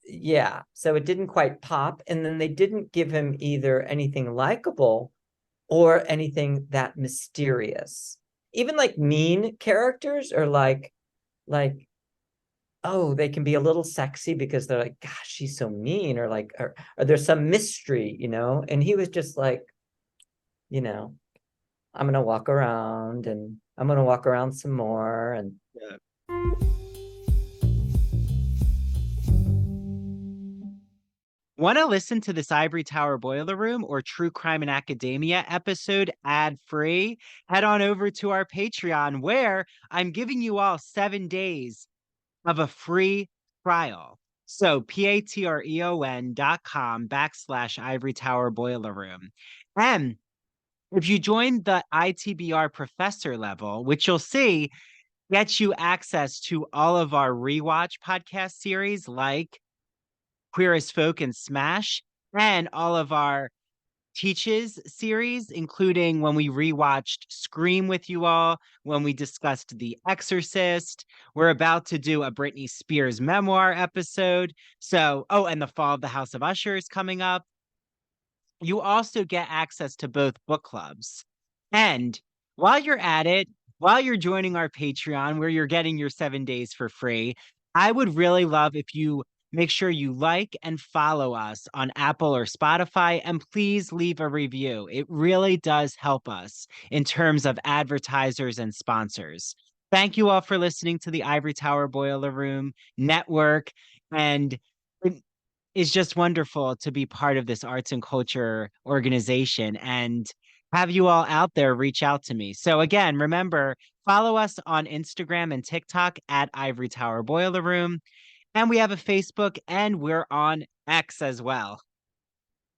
yeah, so it didn't quite pop. And then they didn't give him either anything likable or anything that mysterious. Even like mean characters are like, oh, they can be a little sexy because they're like, gosh, she's so mean, or like, or there's some mystery, and he was just like, you know, I'm gonna walk around and I'm gonna walk around some more. And Yeah. Want to listen to this Ivory Tower Boiler Room or True Crime in Academia episode ad free? Head on over to our Patreon where I'm giving you all 7 days of a free trial. So patreon.com/ Ivory Tower Boiler Room. And if you join the ITBR professor level, which you'll see gets you access to all of our rewatch podcast series like Queer as Folk and Smash, and all of our Teaches series, including when we rewatched Scream with you all, when we discussed The Exorcist. We're about to do a Britney Spears memoir episode. So, oh, and The Fall of the House of Usher is coming up. You also get access to both book clubs. And while you're at it, while you're joining our Patreon, where you're getting your 7 days for free, I would really love if you make sure you like and follow us on Apple or Spotify, and please leave a review. It really does help us in terms of advertisers and sponsors. Thank you all for listening to the Ivory Tower Boiler Room Network. And it's just wonderful to be part of this arts and culture organization and have you all out there reach out to me. So again, remember, follow us on Instagram and TikTok at Ivory Tower Boiler Room. And we have a Facebook and we're on X as well.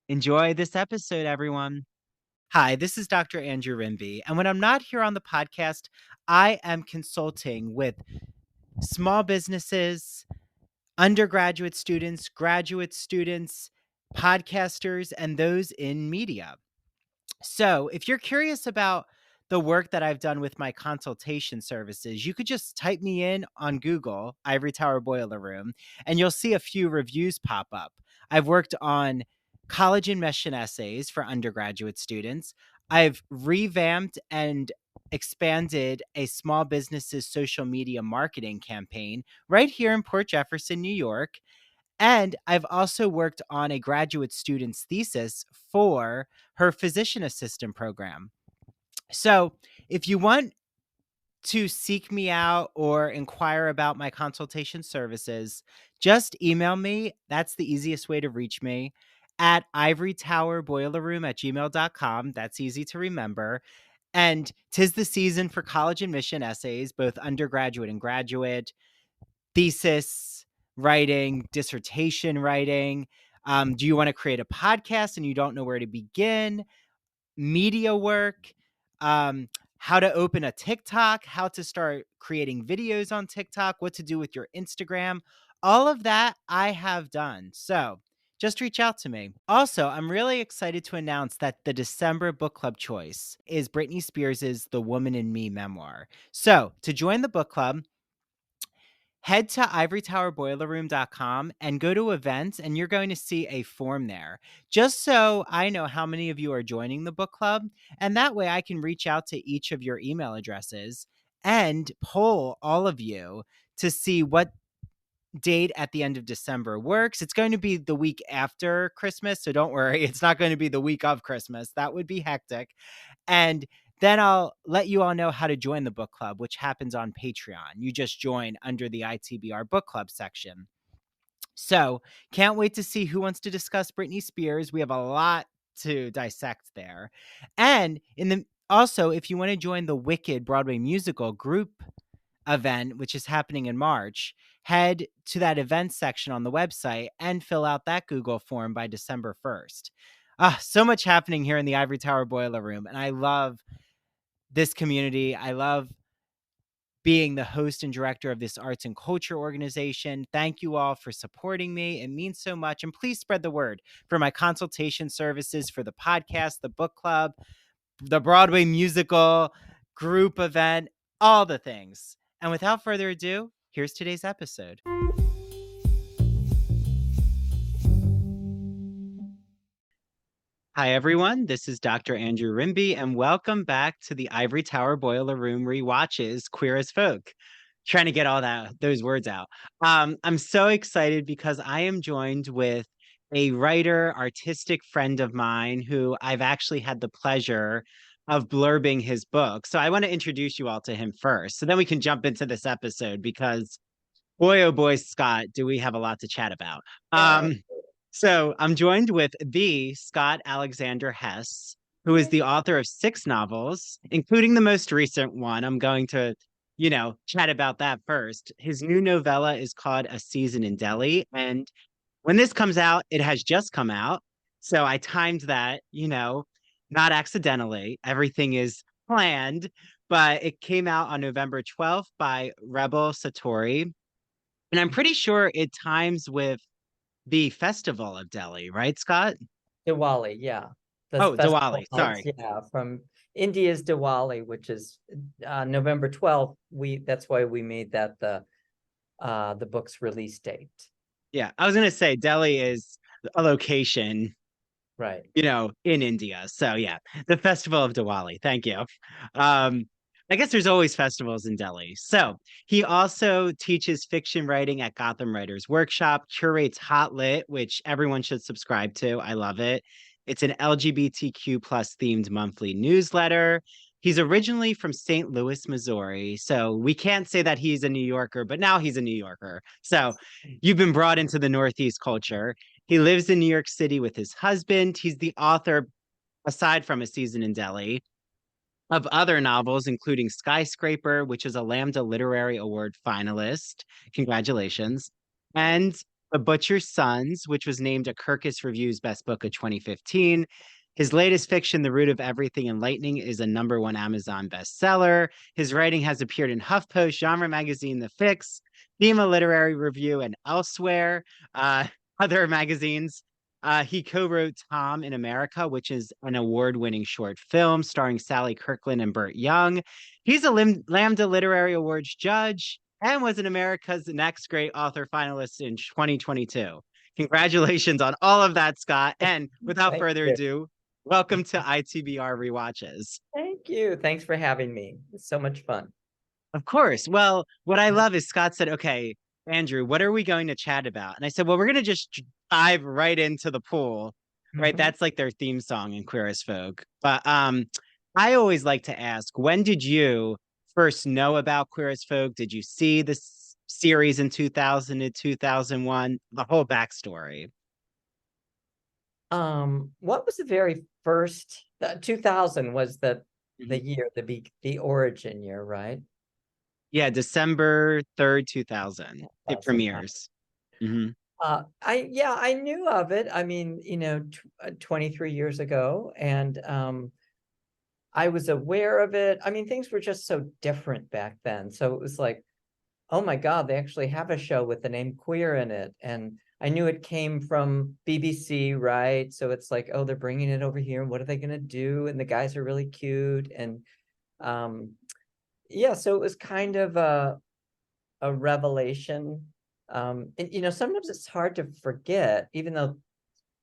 Enjoy this episode, everyone. Hi, this is Dr. Andrew Rimby. And when I'm not here on the podcast, I am consulting with small businesses, undergraduate students, graduate students, podcasters, and those in media. So, if you're curious about the work that I've done with my consultation services, you could just type me in on Google, Ivory Tower Boiler Room, and you'll see a few reviews pop up. I've worked on college admission essays for undergraduate students. I've revamped and expanded a small business's social media marketing campaign right here in Port Jefferson, New York. And I've also worked on a graduate student's thesis for her physician assistant program. So if you want to seek me out or inquire about my consultation services, just email me. That's the easiest way to reach me at ivorytowerboilerroom@gmail.com. That's easy to remember. And 'tis the season for college admission essays, both undergraduate and graduate, thesis writing, dissertation writing. Do you want to create a podcast and you don't know where to begin? Media work, how to open a TikTok, how to start creating videos on TikTok, what to do with your Instagram. All of that I have done. So just reach out to me. Also, I'm really excited to announce that the December book club choice is Britney Spears' The Woman in Me memoir. So to join the book club, head to ivorytowerboilerroom.com and go to events, and you're going to see a form there. Just so I know how many of you are joining the book club, and that way I can reach out to each of your email addresses and poll all of you to see what date at the end of December works. It's going to be the week after Christmas, so don't worry. It's not going to be the week of Christmas. That would be hectic. And then I'll let you all know how to join the book club, which happens on Patreon. You just join under the ITBR book club section. So can't wait to see who wants to discuss Britney Spears. We have a lot to dissect there. And also, if you want to join the Wicked Broadway musical group event, which is happening in March, head to that event section on the website and fill out that Google form by December 1st. So much happening here in the Ivory Tower Boiler Room, and I love this community. I love being the host and director of this arts and culture organization. Thank you all for supporting me. It means so much. And please spread the word for my consultation services, for the podcast, the book club, the Broadway musical group event, all the things. And without further ado, here's today's episode. Hi, everyone. This is Dr. Andrew Rimby, and welcome back to the Ivory Tower Boiler Room Rewatches Queer as Folk. Trying to get all those words out. I'm so excited because I am joined with a writer, artistic friend of mine who I've actually had the pleasure of blurbing his book. So I want to introduce you all to him first, so then we can jump into this episode because boy, oh boy, Scott, do we have a lot to chat about. Yeah. So I'm joined with the Scott Alexander Hess, who is the author of 6 novels, including the most recent one. I'm going to, chat about that first. His new novella is called A Season in Delhi. And when this comes out, it has just come out. So I timed that, not accidentally. Everything is planned, but it came out on November 12th by Rebel Satori. And I'm pretty sure it times with the Festival of Delhi, right, Scott? Diwali, yeah. The Oh, festival Diwali. lights, Sorry. yeah, from India's Diwali, which is November 12th. That's why we made that the book's release date. Yeah, I was gonna say Delhi is a location, Right. in India. So yeah, the Festival of Diwali. Thank you. Um, I guess there's always festivals in Delhi. So he also teaches fiction writing at Gotham Writers Workshop, curates Hot Lit, which everyone should subscribe to. I love it. It's an LGBTQ plus themed monthly newsletter. He's originally from St. Louis, Missouri. So we can't say that he's a New Yorker, but now he's a New Yorker. So you've been brought into the Northeast culture. He lives in New York City with his husband. He's the author, aside from A Season in Delhi, of other novels, including Skyscraper, which is a Lambda Literary Award finalist. Congratulations. And The Butcher's Sons, which was named a Kirkus Review's Best Book of 2015. His latest fiction, The Root of Everything and Lightning, is a #1 Amazon bestseller. His writing has appeared in HuffPost, genre magazine The Fix, Thema Literary Review, and elsewhere. Other magazines. He co-wrote Tom in America, which is an award-winning short film starring Sally Kirkland and Burt Young. He's a Lambda Literary Awards judge and was an America's Next Great Author finalist in 2022. Congratulations on all of that, Scott. And without Thank further you. ado, welcome to ITBR Rewatches. Thank you. Thanks for having me. It's so much fun. Of course. Well, what I love is Scott said, okay, Andrew, what are we going to chat about? And I said, well, we're going to just dive right into the pool, right? Mhm. That's like their theme song in Queer as Folk. But I always like to ask, when did you first know about Queer as Folk? Did you see this series in 2000 to 2001? The whole backstory. What was the very first? 2000 was the Mhm. year, the origin year, right? Yeah, December 3rd, 2000. It 2000. premieres. Hmm. I knew of it. I mean, 23 years ago, and I was aware of it. I mean, things were just so different back then. So it was like, oh my God, they actually have a show with the name queer in it. And I knew it came from BBC, right? So it's like, oh, they're bringing it over here. What are they going to do? And the guys are really cute. And um, yeah, so it was kind of a revelation. And, sometimes it's hard to forget, even though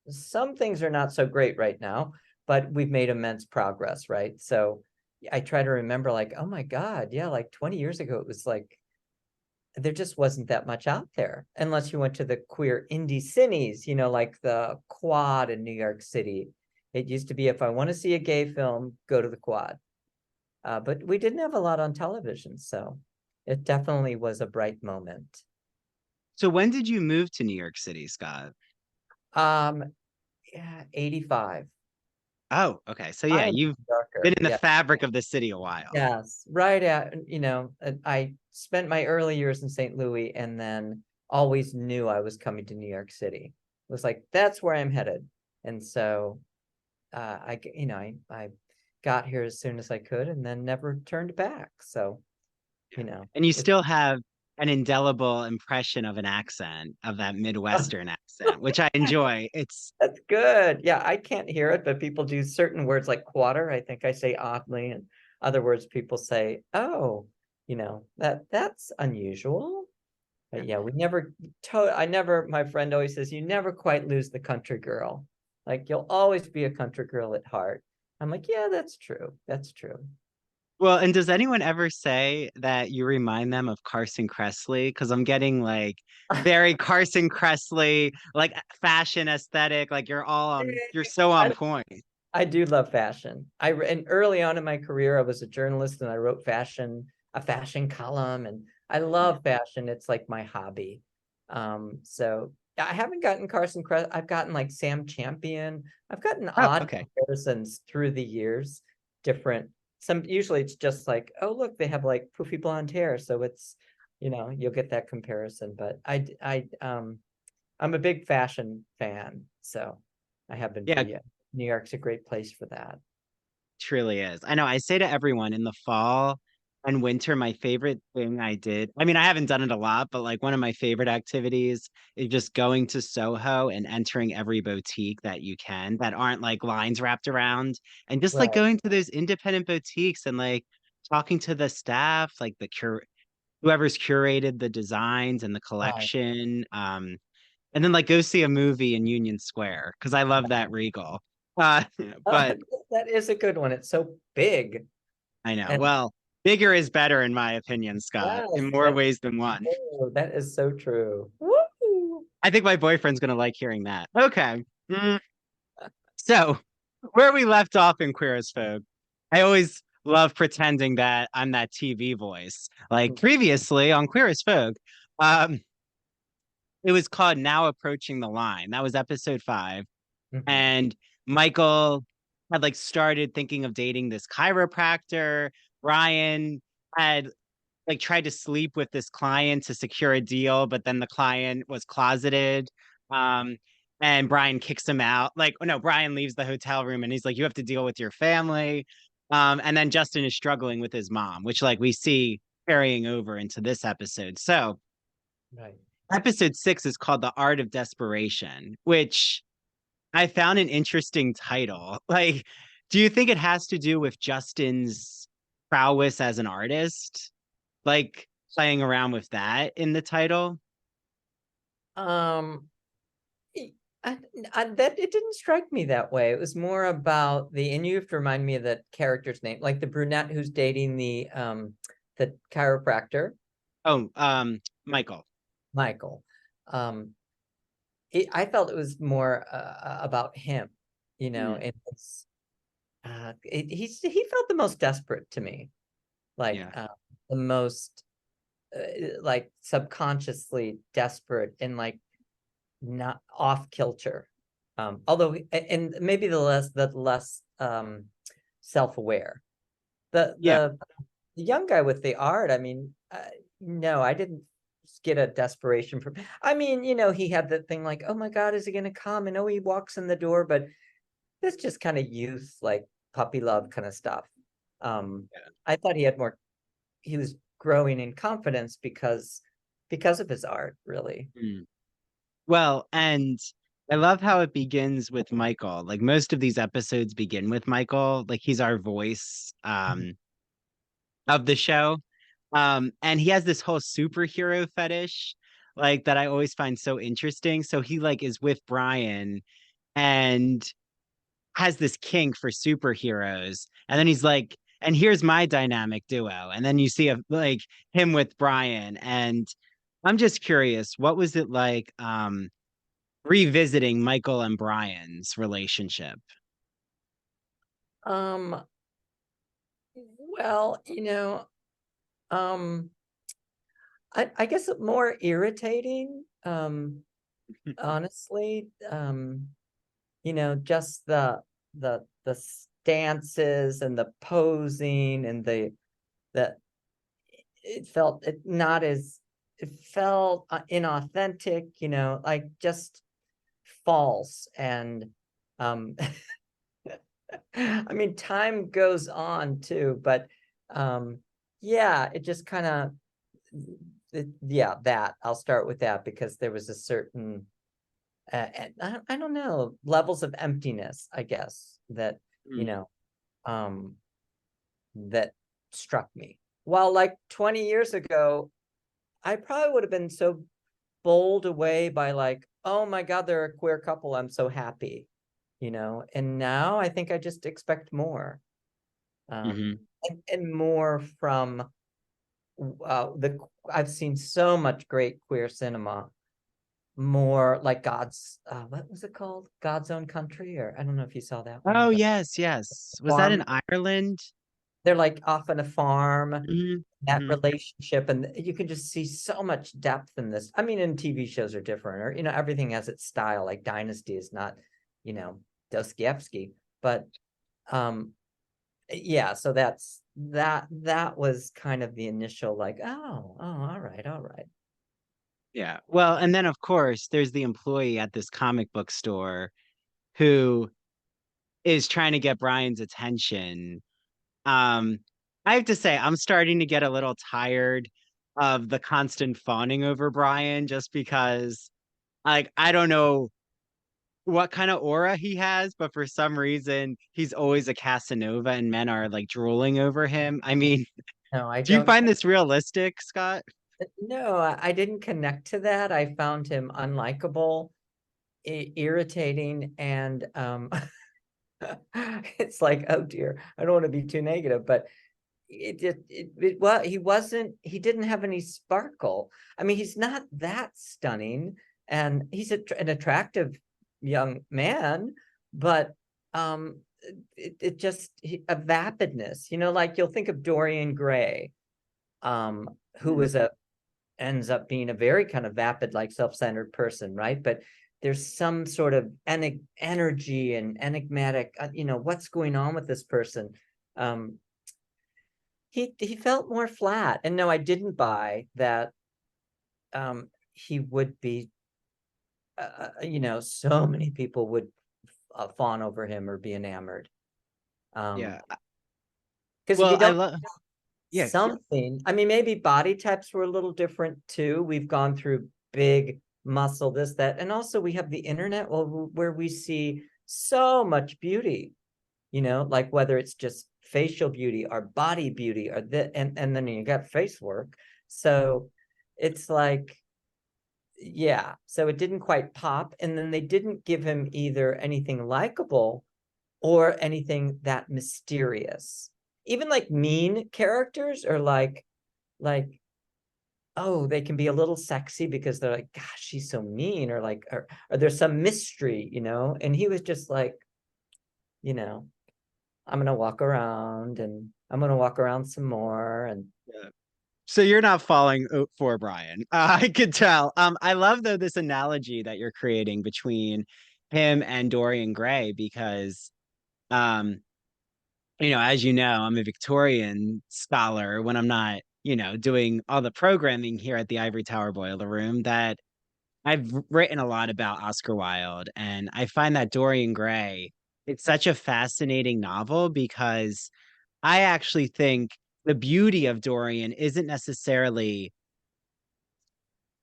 some things are not so great right now, but we've made immense progress, right? So I try to remember, like, oh my God, yeah, like 20 years ago, it was like there just wasn't that much out there unless you went to the queer indie cities, like the Quad in New York City. It used to be, if I want to see a gay film, go to the Quad. But we didn't have a lot on television, so it definitely was a bright moment. So when did you move to New York City, Scott? Um, yeah, 85. Oh, okay. So yeah, I'm you've been darker. in the Yeah. fabric of the city a while. Yes. Right at, I spent my early years in St. Louis and then always knew I was coming to New York City. It was like, that's where I'm headed. And so I got here as soon as I could and then never turned back. So, you know, And you it, still have an indelible impression of an accent, of that Midwestern accent, which I enjoy. It's that's good. Yeah, I can't hear it, but people do certain words like quarter. I think I say oddly, and other words people say, oh, that's unusual. But yeah, we never my friend always says, you never quite lose the country girl. Like, you'll always be a country girl at heart. I'm like, yeah, that's true. That's true. Well, and does anyone ever say that you remind them of Carson Kressley? Because I'm getting like very Carson Kressley, like fashion aesthetic. Like you're so on I, point. I do love fashion. And early on in my career, I was a journalist and I wrote a fashion column, and I love fashion. It's like my hobby. So I haven't gotten Carson Crest. I've gotten like Sam Champion. I've gotten Oh, odd okay. comparisons through the years. Different. Some usually it's just like, oh look, they have like poofy blonde hair, so it's you'll get that comparison. But I'm a big fashion fan, so I have been for Yeah, years. New York's a great place for that. truly is. I know I say to everyone in the fall and winter, my favorite thing I did, I mean, I haven't done it a lot, but like one of my favorite activities is just going to Soho and entering every boutique that you can that aren't like lines wrapped around and just like Right, going to those independent boutiques and like talking to the staff, like whoever's curated the designs and the right. collection. And then like go see a movie in Union Square because I love that Regal. Uh, Oh, but that is a good one. It's so big. I know. And Well, bigger is better in my opinion, Scott, in yes, more ways than one. that is so true. Woo! I think my boyfriend's gonna like hearing that. Okay. Mm, So, where we left off in Queer as Folk, I always love pretending that I'm that TV voice. Like previously on Queer as Folk, um, it was called Now Approaching the Line. That was episode 5. Mhm. And Michael had like started thinking of dating this chiropractor. Brian had like tried to sleep with this client to secure a deal, but then the client was closeted. Um, and Brian kicks him out. Like, oh no, Brian leaves the hotel room and he's like, you have to deal with your family. And then Justin is struggling with his mom, which like we see carrying over into this episode. So Right. episode 6 is called The Art of Desperation, which I found an interesting title. Like, do you think it has to do with Justin's prowess as an artist? Like playing around with that in the title? Um, I, that it didn't strike me that way. It was more about and you have to remind me of the character's name, like the brunette who's dating the chiropractor, Oh, Michael. Michael. Um, I felt it was more about him, Mm, and he felt the most desperate to me, like yeah. the most like subconsciously desperate and like not off kilter. Although and maybe the less self-aware. The Yeah. the the young guy with the art, I mean, no, I didn't get a desperation from. I mean, he had that thing like, oh my God, is he gonna come? And oh, he walks in the door, but that's just kind of youth, like puppy love kind of stuff. I thought he was growing in confidence because of his art, really. Mm. Well, and I love how it begins with Michael. Like most of these episodes begin with Michael. Like he's our voice of the show. And he has this whole superhero fetish, like that I always find so interesting. So he like is with Brian and has this kink for superheroes. And then he's like, and here's my dynamic duo. And then you see like him with Brian. And I'm just curious, what was it like revisiting Michael and Brian's relationship? Um, well, um, I guess more irritating, honestly. Just the stances and the posing and the it felt inauthentic, like just false. And um I mean, time goes on too, but yeah, it just kind of yeah, that I'll start with that because there was a certain I don't know, levels of emptiness, I guess, that you Mm. know um that struck me. While like 20 years ago, I probably would have been so bowled away by like, oh my God, they're a queer couple, I'm so happy. and now I think I just expect more. Hmm. And more from I've seen so much great queer cinema, more like what was it called? God's Own Country, or I don't know if you saw that one, Oh, but yes, yes. Was that in farm, Ireland? they're like off on a farm, Hmm. that Hmm. relationship, and you can just see so much depth in this. I mean, and TV shows are different, or everything has its style. Like Dynasty is not, you know, Dostoevsky, but um yeah, so that was kind of the initial like, oh, all right, all right. Yeah. Well, and then of course there's the employee at this comic book store who is trying to get Brian's attention. Um, I have to say, I'm starting to get a little tired of the constant fawning over Brian just because, like, I don't know what kind of aura he has, but for some reason, he's always a Casanova and men are like drooling over him. I mean, No, I do you don't. find this realistic, Scott? No, I didn't connect to that. I found him unlikable, irritating, and it's like, oh dear, I don't want to be too negative, but he didn't have any sparkle. I mean, he's not that stunning, and he's an attractive young man, but it just a vapidness, like you'll think of Dorian Gray, who Mm. was ends up being a very kind of vapid, like self-centered person, right? But there's some sort of energy and enigmatic, what's going on with this person. um he felt more flat, and no, I didn't buy that he would be so many people would fawn over him or be enamored, Yeah. because if Well, you I don't love, yeah. something, I mean, maybe body types were a little different too. We've gone through big muscle, this, that, and also we have the internet, where we see so much beauty, like whether it's just facial beauty or body beauty or and then you got face work. So it's like, yeah, so it didn't quite pop. And then they didn't give him either anything likable or anything that mysterious. Even like mean characters are like, oh, they can be a little sexy because they're like, gosh, she's so mean, or like, or there's some mystery, and he was just like, you know I'm gonna walk around, and I'm gonna walk around some more. And Yeah. So you're not falling for Brian. I could tell. I love though this analogy that you're creating between him and Dorian Gray because, um, as you know, I'm a Victorian scholar when I'm not, doing all the programming here at the Ivory Tower Boiler Room, that I've written a lot about Oscar Wilde, and I find that Dorian Gray, it's such a fascinating novel because I actually think the beauty of Dorian isn't necessarily,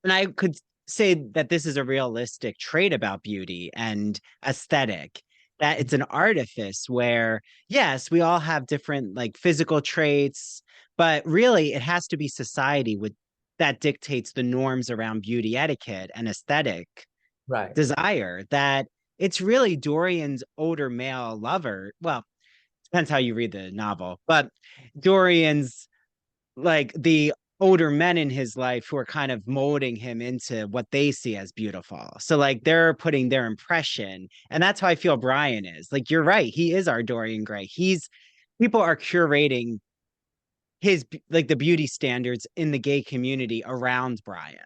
and I could say that this is a realistic trait about beauty and aesthetic, that it's an artifice where, yes, we all have different like physical traits, but really it has to be society that dictates the norms around beauty etiquette and aesthetic right, desire. That it's really Dorian's older male lover. Well, depends how you read the novel, but Dorian's like the older men in his life who are kind of molding him into what they see as beautiful. So like they're putting their impression, and that's how I feel Brian is. Like you're right, he is our Dorian Gray. People are curating like the beauty standards in the gay community around Brian.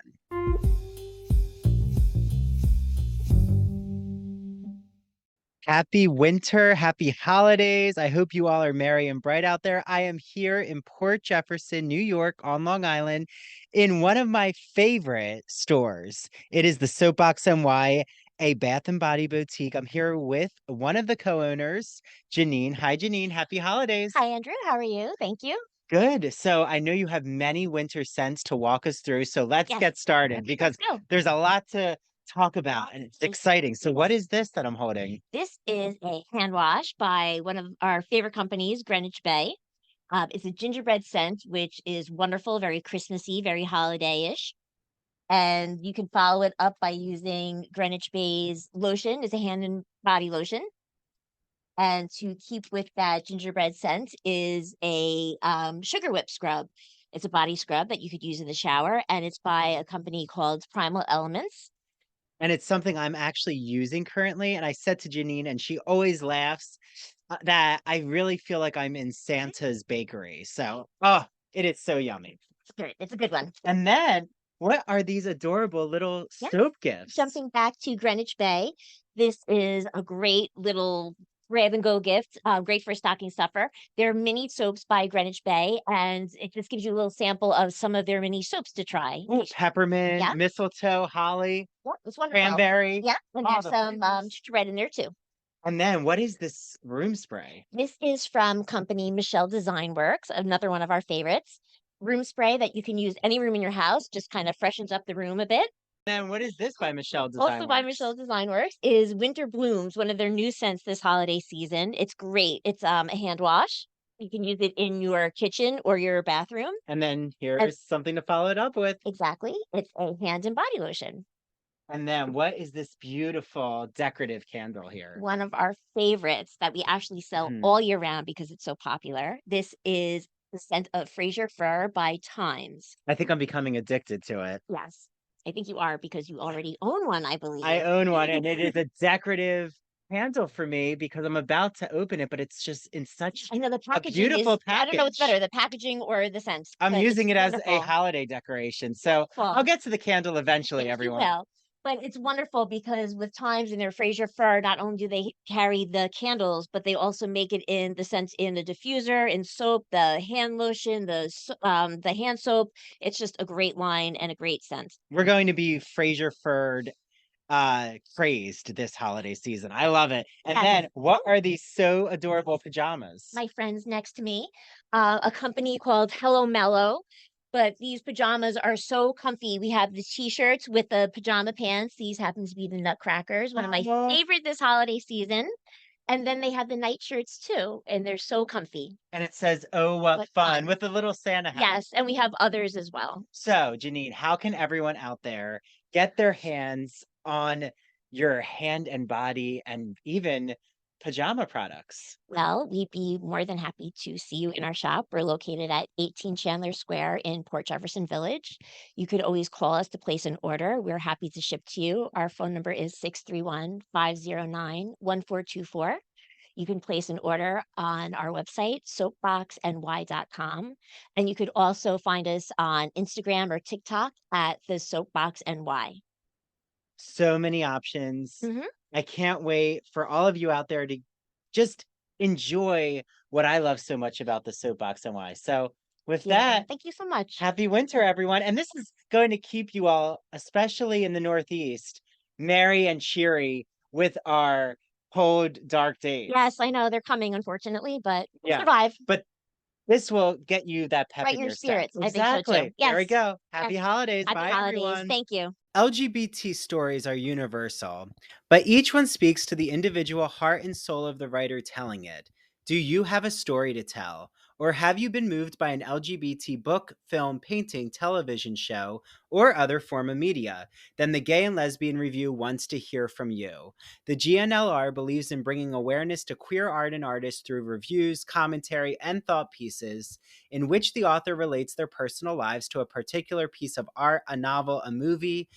Happy winter, happy holidays. I hope you all are merry and bright out there. I am here in Port Jefferson, New York, on Long Island, in one of my favorite stores. It is the Soapbox NY, a bath and body boutique. I'm here with one of the co-owners, Janine. Hi, Janine. Happy holidays. Hi, Andrew. How are you? Thank you. Good. So I know you have many winter scents to walk us through. So let's Yes. get started because Let's go. there's a lot to talk about and it's exciting. So what is this that I'm holding? This is a hand wash by one of our favorite companies, Greenwich Bay. It's a gingerbread scent, which is wonderful, very Christmassy, very holiday-ish. And you can follow it up by using Greenwich Bay's lotion. It's a hand and body lotion. And to keep with that gingerbread scent is a sugar whip scrub. It's a body scrub that you could use in the shower, and it's by a company called Primal Elements. And it's something I'm actually using currently. And I said to Janine, and she always laughs, that I really feel like I'm in Santa's bakery. So, oh, it is so yummy. It's good. It's a good one. And then, what are these adorable little Yeah. soap gifts? Jumping back to Greenwich Bay, this is a great little grab and go gift, great for a stocking stuffer. They're mini soaps by Greenwich Bay, and it just gives you a little sample of some of their mini soaps to try. Ooh, peppermint, Yeah. mistletoe, holly, Yeah, it's wonderful. cranberry. Yeah, and all there's the some flavors. gingerbread in there too. And then, what is this room spray? This is from company Michelle Design Works, another one of our favorites. Room spray that you can use any room in your house, just kind of freshens up the room a bit. And what is this by Michelle Design Also by Works? Michelle Design Works is Winter Blooms, one of their new scents this holiday season. It's great. It's a hand wash. You can use it in your kitchen or your bathroom. And then here's something to follow it up with. Exactly. It's a hand and body lotion. And then what is this beautiful decorative candle here? One of our favorites that we actually sell all year round because it's so popular. This is the scent of Fraser Fir by Times. I think I'm becoming addicted to it. Yes, I think you are because you already own one, I believe. I own one, and it is a decorative candle for me because I'm about to open it, but it's just in such I know the a packaging beautiful is, I don't know what's better, package. the packaging or the scent. I'm but using it's it as a wonderful. holiday decoration. So Cool. I'll get to the candle eventually, Yes, you everyone. will. But it's wonderful because with Times and their Fraser Fir, not only do they carry the candles, but they also make it in the scent in the diffuser, in soap, the hand lotion, the hand soap. It's just a great line and a great scent. We're going to be Fraser Furred crazed this holiday season. I love it. And Yes. then what are these so adorable pajamas? My friends next to me, a company called Hello Mellow. But these pajamas are so comfy. We have the t-shirts with the pajama pants. These happen to be the Nutcrackers, one of my Aw. favorite this holiday season. And then they have the nightshirts too, and they're so comfy. And it says, "Oh, what What fun," fun. with the little Santa hat. Yes, and we have others as well. So, Janine, how can everyone out there get their hands on your hand and body and even pajama products? Well, we'd be more than happy to see you in our shop. We're located at 18 Chandler Square in Port Jefferson Village. You could always call us to place an order. We're happy to ship to you. Our phone number is 631-509-1424. You can place an order on our website, soapboxny.com. And you could also find us on Instagram or TikTok at the Soapbox NY. So many options. Mhm. I can't wait for all of you out there to just enjoy what I love so much about the Soapbox NY. So, with that, Thank you so much. happy winter, everyone. And this is going to keep you all, especially in the Northeast, merry and cheery with our cold, dark days. Yes, I know they're coming, unfortunately, but we'll Yeah. survive. But this will get you that pep Right in in your your step. spirits. I think so Exactly. too. There we Yes. go. Happy Yes. holidays. Happy Bye, holidays. everyone. Thank you. LGBT stories are universal, but each one speaks to the individual heart and soul of the writer telling it. Do you have a story to tell? Or have you been moved by an LGBT book, film, painting, television show, or other form of media? Then the Gay and Lesbian Review wants to hear from you. The GNLR believes in bringing awareness to queer art and artists through reviews, commentary, and thought pieces in which the author relates their personal lives to a particular piece of art, a novel, a movie.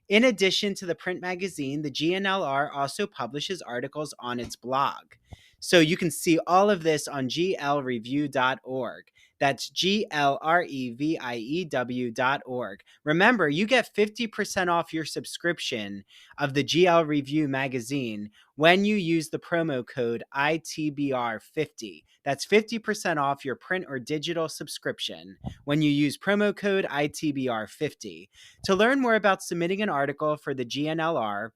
In addition to the print magazine, the GNLR also publishes articles on its blog. So you can see all of this on glreview.org. That's glreview.org. Remember, you get 50% off your subscription of the GL Review magazine when you use the promo code ITBR50. That's 50% off your print or digital subscription when you use promo code ITBR50. To learn more about submitting an article for the GNLR,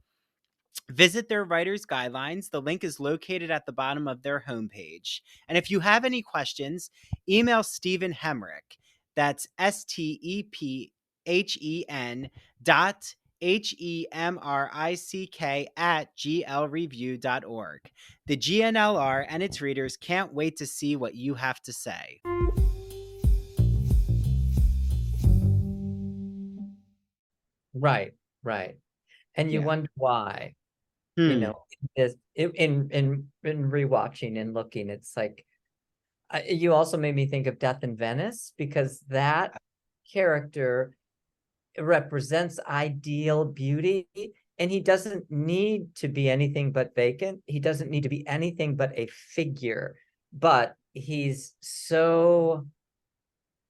visit their writer's guidelines. The link is located at the bottom of their homepage. And if you have any questions, email Stephen Hemrick. That's STEPHENHEMRICK@glreview.org. The GNLR and its readers can't wait to see what you have to say. Right. And you Yeah. wonder why. you Hmm. know, in rewatching and looking, it's like you also made me think of Death in Venice, because that character represents ideal beauty, and he doesn't need to be anything but vacant. He doesn't need to be anything but a figure, but he's so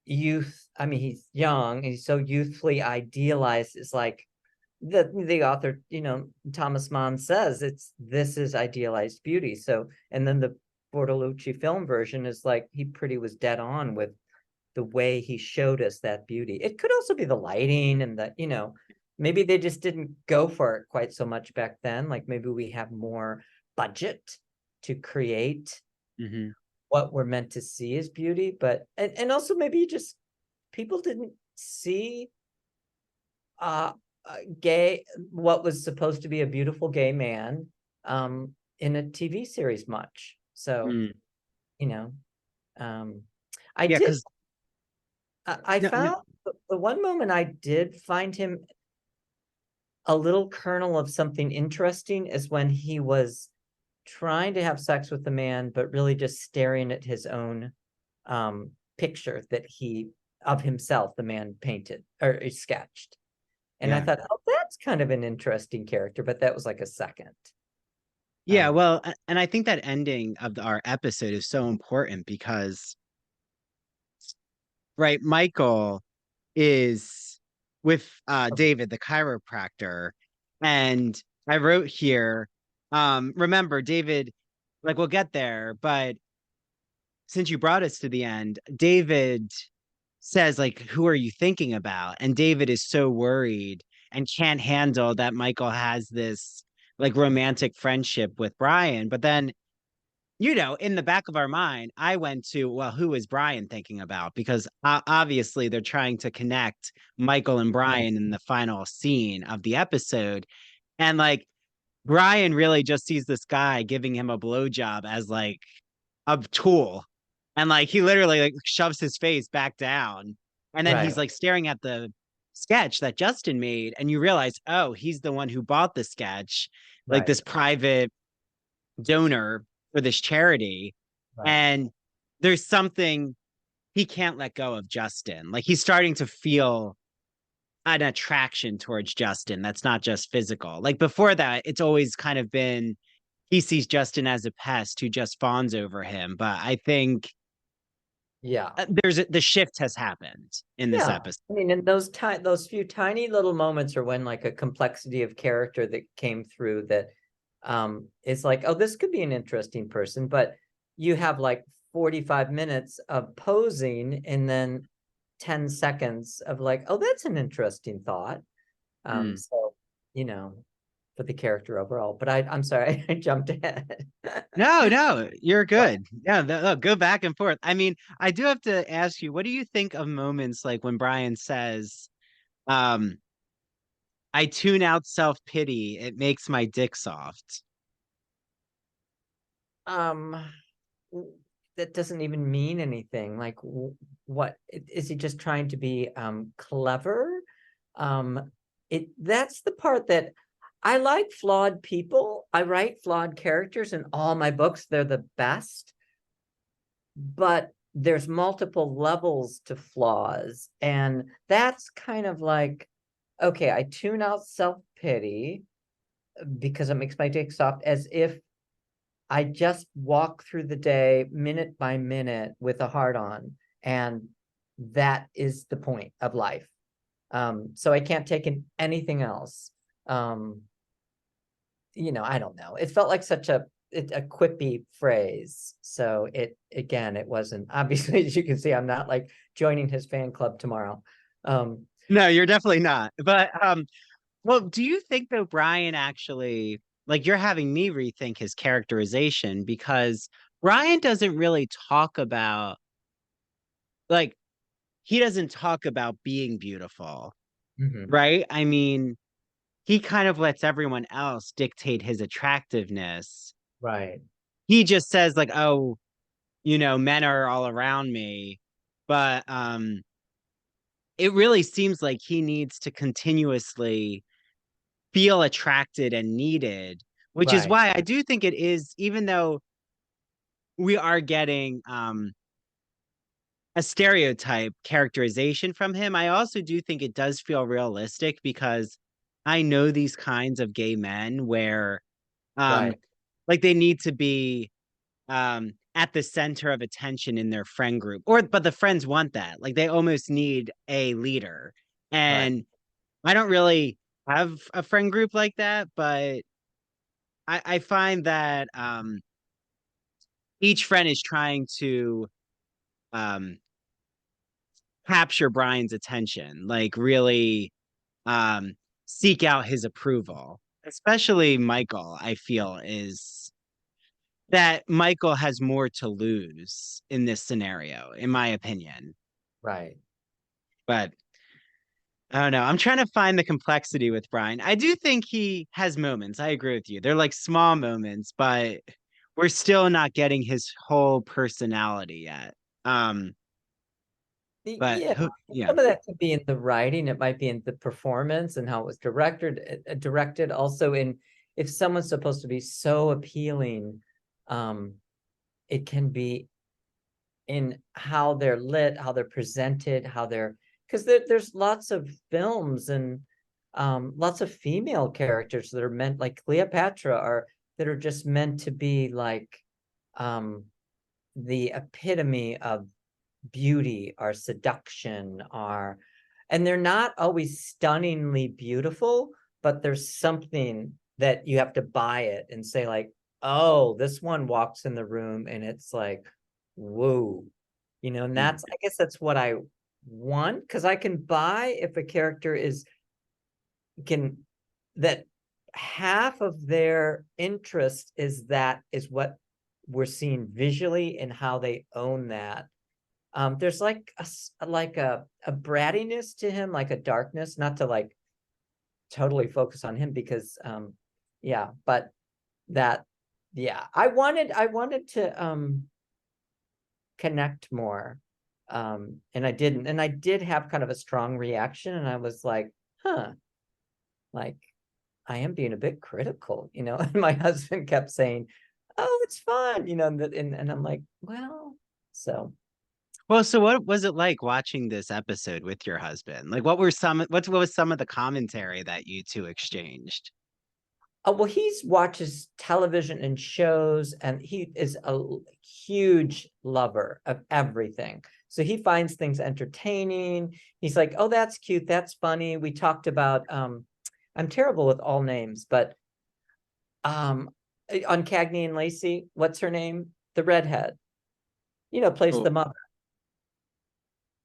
I mean, he's young, he's so youthfully idealized. It's like the author, Thomas Mann says this is idealized beauty. So, and then the Bortolucci film version is like he pretty was dead on with the way he showed us that beauty. It could also be the lighting and that, maybe they just didn't go for it quite so much back then. Like maybe we have more budget to create Mm-hmm. what we're meant to see as beauty, but and also maybe just people didn't see uh gay what was supposed to be a beautiful gay man in a TV series much. So, Mm. you know, um I Yeah, did because I no, no, found the one moment I did find him a little kernel of something interesting is when he was trying to have sex with the man, but really just staring at his own picture that he of himself, the man painted or sketched. And I yeah. thought, oh, that's kind of an interesting character, but that was like a second. Yeah, Um, well, and I think that ending of our episode is so important because, right, Michael is with David, the chiropractor, and I wrote here, remember, David, like we'll get there, but since you brought us to the end, David says, like, who are you thinking about? And David is so worried and can't handle that Michael has this like romantic friendship with Brian. But then, in the back of our mind, I went to, well, who is Brian thinking about? Because obviously they're trying to connect Michael and right, Brian in the final scene of the episode. And like Brian really just sees this guy giving him a blowjob as like a tool. And like he literally like shoves his face back down. And then he's right, like staring at the sketch that Justin made. And you realize, oh, he's the one who bought the sketch, like right, this private donor for this charity. right. And there's something he can't let go of Justin. Like he's starting to feel an attraction towards Justin that's not just physical. Like before that, it's always kind of been he sees Justin as a pest who just fawns over him. But I think Yeah. the shift has happened in this Yeah. episode. I mean, and those few tiny little moments are when like a complexity of character that came through that it's like, oh, this could be an interesting person, but you have like 45 minutes of posing and then 10 seconds of like, oh, that's an interesting thought. Mm. So, for the character overall. But I'm sorry, I jumped ahead. No, no, you're good. Yeah, go back and forth. I mean, I do have to ask you, what do you think of moments like when Brian says, um, I tune out self-pity, it makes my dick soft. Um, that doesn't even mean anything. Like, what is he just trying to be clever? That's the part that I like. Flawed people. I write flawed characters in all my books. They're the best, but there's multiple levels to flaws, and that's kind of like, okay, I tune out self-pity because it makes my dick soft, as if I just walk through the day minute by minute with a heart on, and that is the point of life. So I can't take in anything else. Um, I don't know. It felt like such a quippy phrase. So it wasn't, obviously, as you can see, I'm not like joining his fan club tomorrow. No, you're definitely not. But well, do you think though Brian actually like you're having me rethink his characterization because Brian doesn't really talk about like he doesn't talk about being beautiful, Mhm. right? I mean, he kind of lets everyone else dictate his attractiveness. Right. He just says like, "Oh, men are all around me." But it really seems like he needs to continuously feel attracted and needed, which is Right. why I do think it is, even though we are getting a stereotype characterization from him, I also do think it does feel realistic because I know these kinds of gay men where Right. like they need to be at the center of attention in their friend group, or but the friends want that, like they almost need a leader. Right. And I don't really have a friend group like that, but I find that each friend is trying to um capture Brian's attention, like really um seek out his approval. Especially Michael, I feel is that Michael has more to lose in this scenario, in my opinion. Right. But I don't know. I'm trying to find the complexity with Brian. I do think he has moments. I agree with you. They're like small moments, but we're still not getting his whole personality yet. Um, but Yeah, yeah. some of that could be in the writing. It might be in the performance and how it was directed. Also, in if someone's supposed to be so appealing, it can be in how they're lit, how they're presented, how they're because there's lots of films and lots of female characters that are meant like Cleopatra are that are just meant to be like um the epitome of beauty or seduction or and they're not always stunningly beautiful, but there's something that you have to buy it and say like, oh, this one walks in the room and it's like, whoa, and Mm. that's I guess that's what I want because I can buy if a character is can that half of their interest is what we're seeing visually and how they own that. There's like a brattiness to him, like a darkness, not to like totally focus on him because yeah, but that yeah, I wanted to connect more. And I didn't. And I did have kind of a strong reaction and I was like, huh, like I am being a bit critical, and my husband kept saying, oh, it's fun, and I'm like, well, so Well, so what was it like watching this episode with your husband? Like, what was some of the commentary that you two exchanged? oh, well, he's watches television and shows, and he is a huge lover of everything. So he finds things entertaining. He's like, oh, that's cute, that's funny. We talked about I'm terrible with all names, but um on Cagney and Lacey, what's her name? The redhead, plays Oh, the mother.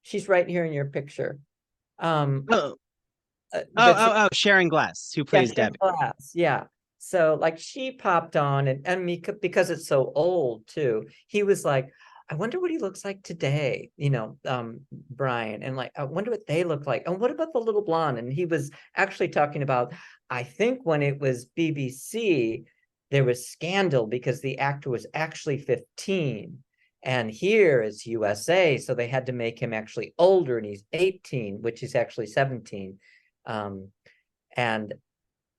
She's right here in your picture. Um, oh, that's Sharon Glass, who Yeah, plays Sharon Debbie. Glass. Yeah. So like she popped on and me because it's so old too. He was like, I wonder what he looks like today, Brian, and like I wonder what they look like. And what about the little blonde? And he was actually talking about, I think when it was BBC, there was scandal because the actor was actually 15. And here is USA, so they had to make him actually older, and he's 18, which is actually 17. And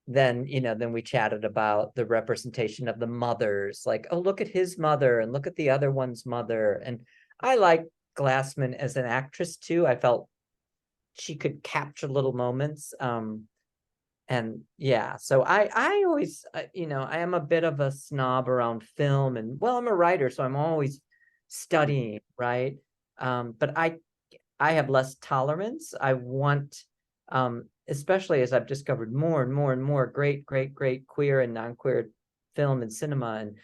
then we chatted about the representation of the mothers, like, oh, look at his mother and look at the other one's mother. And I like Glassman as an actress too. I felt she could capture little moments. And yeah, so I always I am a bit of a snob around film, and well, I'm a writer, so I'm always studying, right? But I have less tolerance. I want, especially as I've discovered more and more and more great, great, great queer and non-queer film and cinema and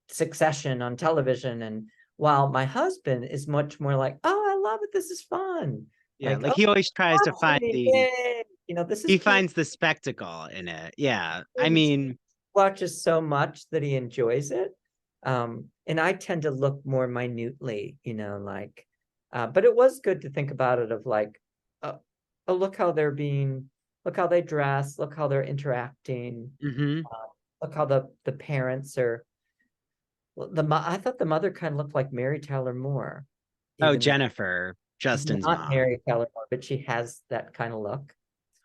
Succession on television. And while my husband is much more like, oh, I love it. This is fun. Yeah, Like, like oh, he always tries to find watching, the yay. This is he cute. finds the spectacle in it. Yeah. I He mean, watches so much that he enjoys it. And I tend to look more minutely, like, but it was good to think about it of like, oh, look how look how they dress, look how they're interacting, mhm. look how the parents are. I thought the mother kind of looked like Mary Tyler Moore, Oh, even though Jennifer, she's Justin's not mom. Mary Tyler Moore, but she has that kind of look.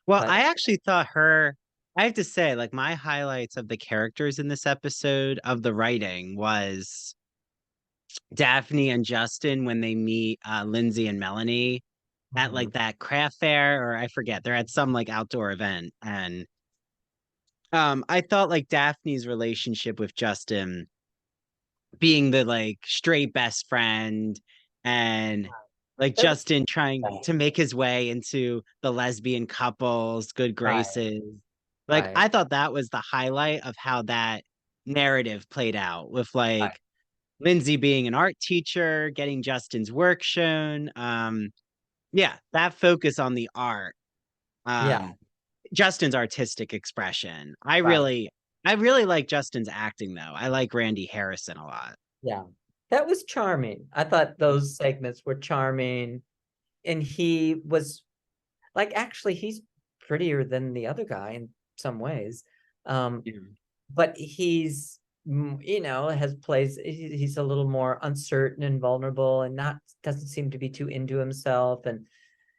Well, But I actually thought her I have to say, like, my highlights of the characters in this episode of the writing was Daphne and Justin when they meet Lindsay and Melanie at Mhm. like that craft fair, or I forget, they're at some like outdoor event. And I thought like Daphne's relationship with Justin being the like straight best friend, and like That was Justin trying right, to make his way into the lesbian couple's good right, graces. Like right, I thought that was the highlight of how that narrative played out, with right. like Lindsay being an art teacher, getting Justin's work shown. Yeah, that focus on the art. Yeah, Um, Justin's artistic expression. right. I really like Justin's acting though. I like Randy Harrison a lot. Yeah. That was charming. I thought those segments were charming. And he was like, actually, he's prettier than the other guy in some ways. Um, Yeah. but he's, has plays, he's a little more uncertain and vulnerable and not, doesn't seem to be too into himself and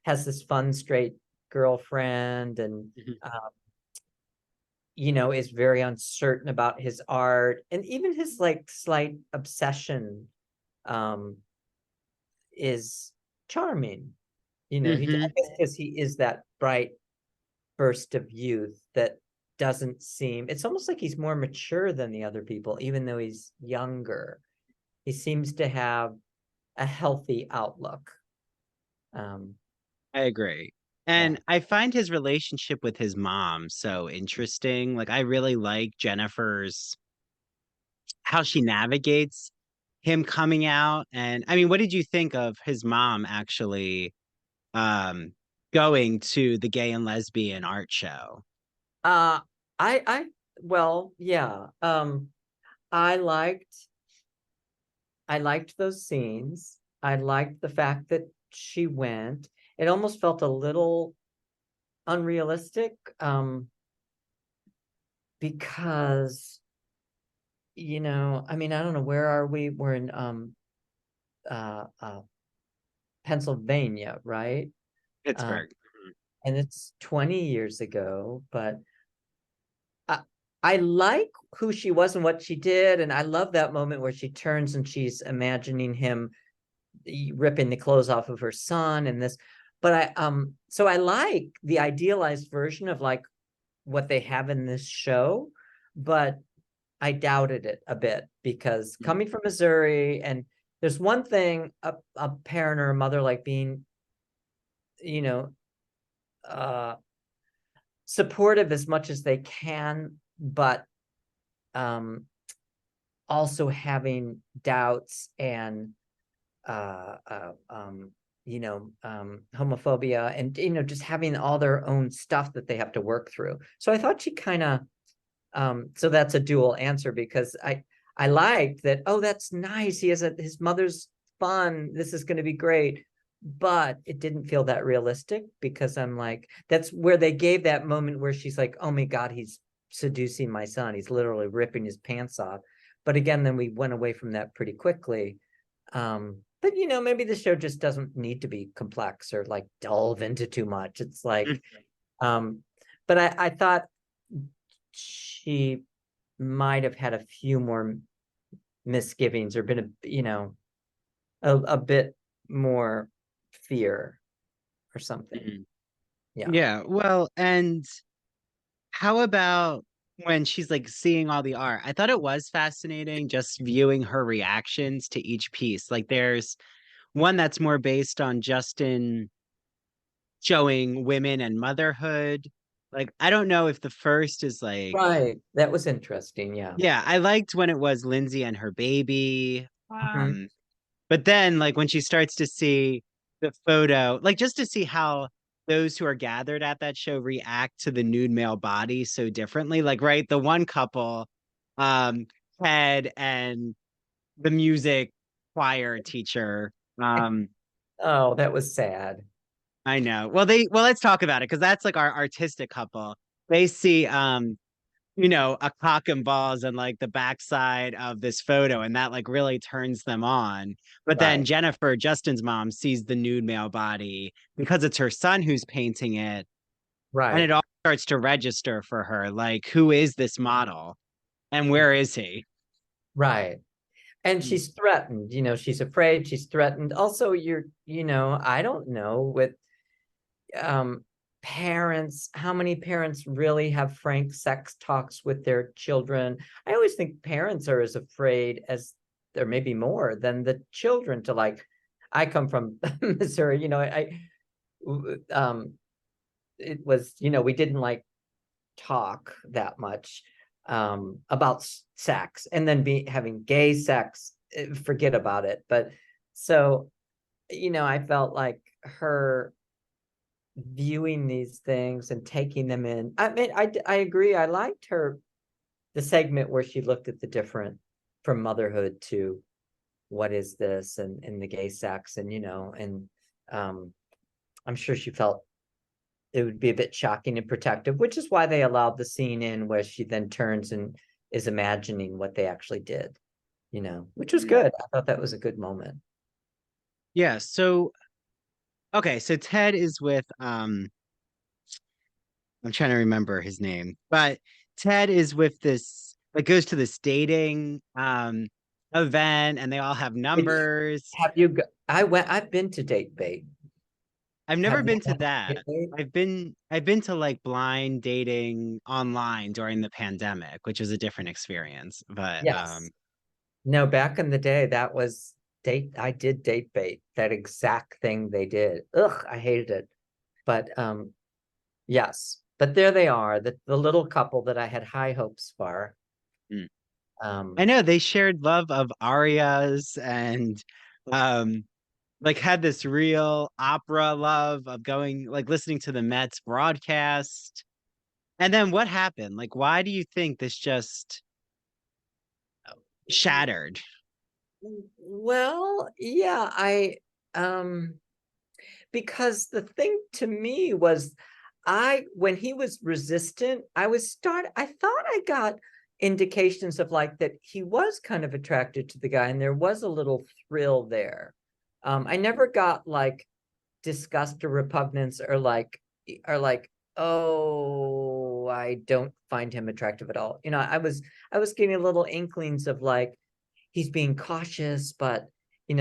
has this fun, straight girlfriend and, Mhm. uh, is very uncertain about his art and even his like slight obsession um is charming. I Mhm. guess because he is that bright burst of youth that doesn't seem, it's almost like he's more mature than the other people, even though he's younger. He seems to have a healthy outlook. um I agree. yeah. And I find his relationship with his mom so interesting. Like I really like Jennifer's how she navigates him coming out. And I mean, what did you think of his mom actually um going to the gay and lesbian art show? uh I well, yeah, I liked I liked those scenes. I liked the fact that she went. It almost felt a little unrealistic, because, I mean, I don't know, where are we? We're in uh, uh, Pennsylvania, right? Um, Pittsburgh. and it's 20 years ago, but I, I like who she was and what she did. And I love that moment where she turns and she's imagining him ripping the clothes off of her son and this. But so I like the idealized version of like what they have in this show, but I doubted it a bit because Mhm. coming from Missouri, and there's one thing a parent or a mother like being, you know, uh supportive as much as they can, but um also having doubts and uh, uh um homophobia and just having all their own stuff that they have to work through. So I thought she kind of, so that's a dual answer because I liked that. Oh, that's nice. He has his mother's fun. This is going to be great. But it didn't feel that realistic because I'm like, that's where they gave that moment where she's like, oh my God, he's seducing my son. He's literally ripping his pants off. But again, then we went away from that pretty quickly. But maybe the show just doesn't need to be complex or like delve into too much. It's like, um, but I thought she might have had a few more misgivings or been a bit more fear or something. Mhm. Yeah. Yeah, well, and how about when she's like seeing all the art? I thought it was fascinating just viewing her reactions to each piece. Like there's one that's more based on Justin showing women and motherhood. Like I don't know if the first is like, Right. That was interesting. Yeah. yeah, I liked when it was Lindsay and her baby. Mhm. But then like when she starts to see the photo, like just to see how those who are gathered at that show react to the nude male body so differently. Like, right, the one couple, um, Ted and the music choir teacher. Oh, that was sad. I know. Well, let's talk about it because that's like our artistic couple. They see a cock and balls and like the backside of this photo, and that like really turns them on. But then Right. Jennifer, Justin's mom, sees the nude male body because it's her son who's painting it, and it Right. all starts to register for her. Like, who is this model and where is he? Right. And she's threatened, she's afraid, she's threatened. Also, I don't know, with parents, how many parents really have frank sex talks with their children? I always think parents are as afraid as, there may be more than the children to, like, I come from Missouri, it was, we didn't like talk that much about sex, and then having gay sex, forget about it. But so, I felt like her viewing these things and taking them in. I mean, I agree. I liked the segment where she looked at the different, from motherhood to what is this, and the gay sex, and I'm sure she felt it would be a bit shocking and protective, which is why they allowed the scene in where she then turns and is imagining what they actually did, which was good. I thought that was a good moment. Yeah. So, okay. So Ted is with, I'm trying to remember his name, but Ted is with this, like, goes to this dating event, and they all have numbers. I've been to date bait. I've never Have you been to that. been? I've been to, like, blind dating online during the pandemic, which was a different experience. But Yes. No, back in the day, that was I did date bait, that exact thing they did. Ugh, I hated it. But yes. But there they are, the little couple that I had high hopes for. I know they shared love of arias, and like, had this real opera love of going, like, listening to the Mets broadcast. And then what happened? Like, why do you think this just shattered? Well, yeah, because the thing to me was, when he was resistant, I thought I got indications of, like, that he was kind of attracted to the guy, and there was a little thrill there. I never got, like, disgust or repugnance, or like, oh, I don't find him attractive at all. I was getting little inklings of, like, he's being cautious, but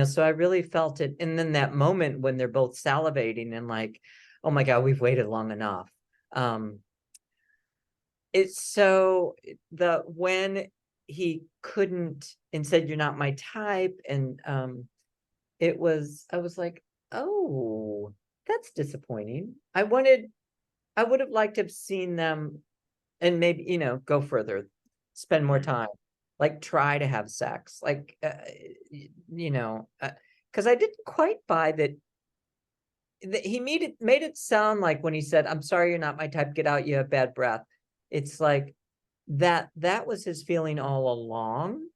so I really felt it. And then that moment when they're both salivating and, like, oh my God, we've waited long enough. It's so when he couldn't and said, "You're not my type," and I was like, oh, that's disappointing. I would have liked to have seen them, and maybe, go further, spend more time, like, try to have sex, like, because I didn't quite buy that he made it sound like, when he said, "I'm sorry, you're not my type, get out, you have bad breath." It's like that was his feeling all along.